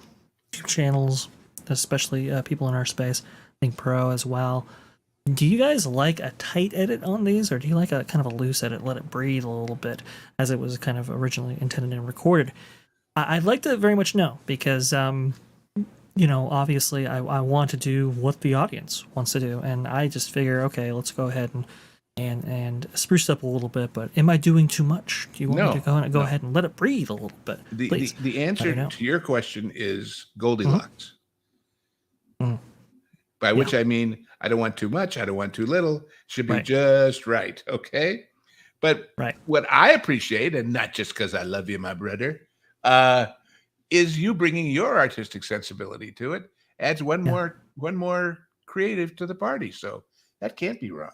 channels, especially people in our space, I think Pro as well. Do you guys like a tight edit on these, or do you like a kind of a loose edit, let it breathe a little bit, as it was kind of originally intended and recorded? I'd like to very much know, because obviously I want to do what the audience wants to do, and I just figure, okay, let's go ahead and spruce up a little bit. But am I doing too much? Do you want me to go ahead and let it breathe a little bit? Please. The answer to your question is Goldilocks. By which I mean, I don't want too much, I don't want too little. Should be just right, okay? But what I appreciate, and not just because I love you, my brother, is you bringing your artistic sensibility to it. Adds one more creative to the party. So that can't be wrong.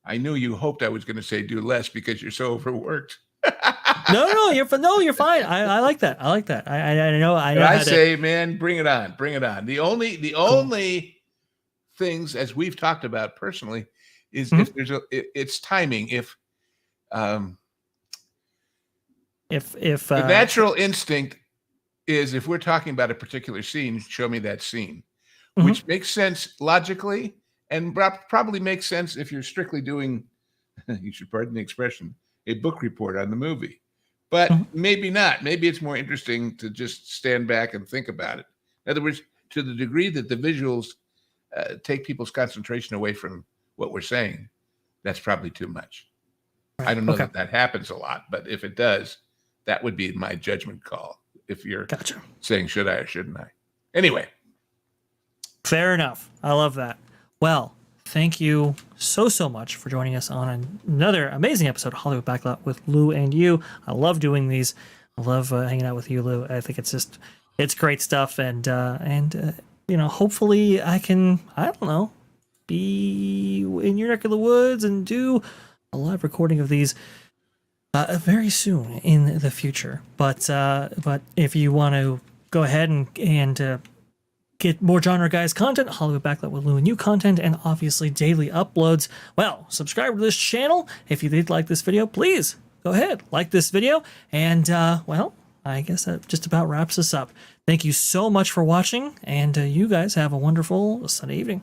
I knew you hoped I was going to say do less because you're so overworked. No, you're fine. I like that. I know. I say, man, bring it on. The only things, as we've talked about personally, is Mhm. if there's it's timing. If The natural instinct is if we're talking about a particular scene, show me that scene, mhm, which makes sense logically and probably makes sense if you're strictly doing, you should pardon the expression, a book report on the movie. But mhm. maybe not. Maybe it's more interesting to just stand back and think about it. In other words, to the degree that the visuals take people's concentration away from what we're saying, that's probably too much. I Right. don't know Okay. that that happens a lot, but if it does, that would be my judgment call. If you're Gotcha. saying, should I or shouldn't I? Anyway, Fair enough. I love that. Well, thank you so much for joining us on another amazing episode of Hollywood Backlot with Lou and you. I love doing these. I love hanging out with you, Lou. I think it's great stuff, and hopefully I don't know, be in your neck of the woods and do a live recording of these very soon in the future. But if you want to go ahead and get more Genre Guys content, Hollywood Backlot with Lou and You content, and obviously daily uploads, well, subscribe to this channel. If you did like this video, please go ahead, like this video. And, well, I guess that just about wraps us up. Thank you so much for watching, and you guys have a wonderful Sunday evening.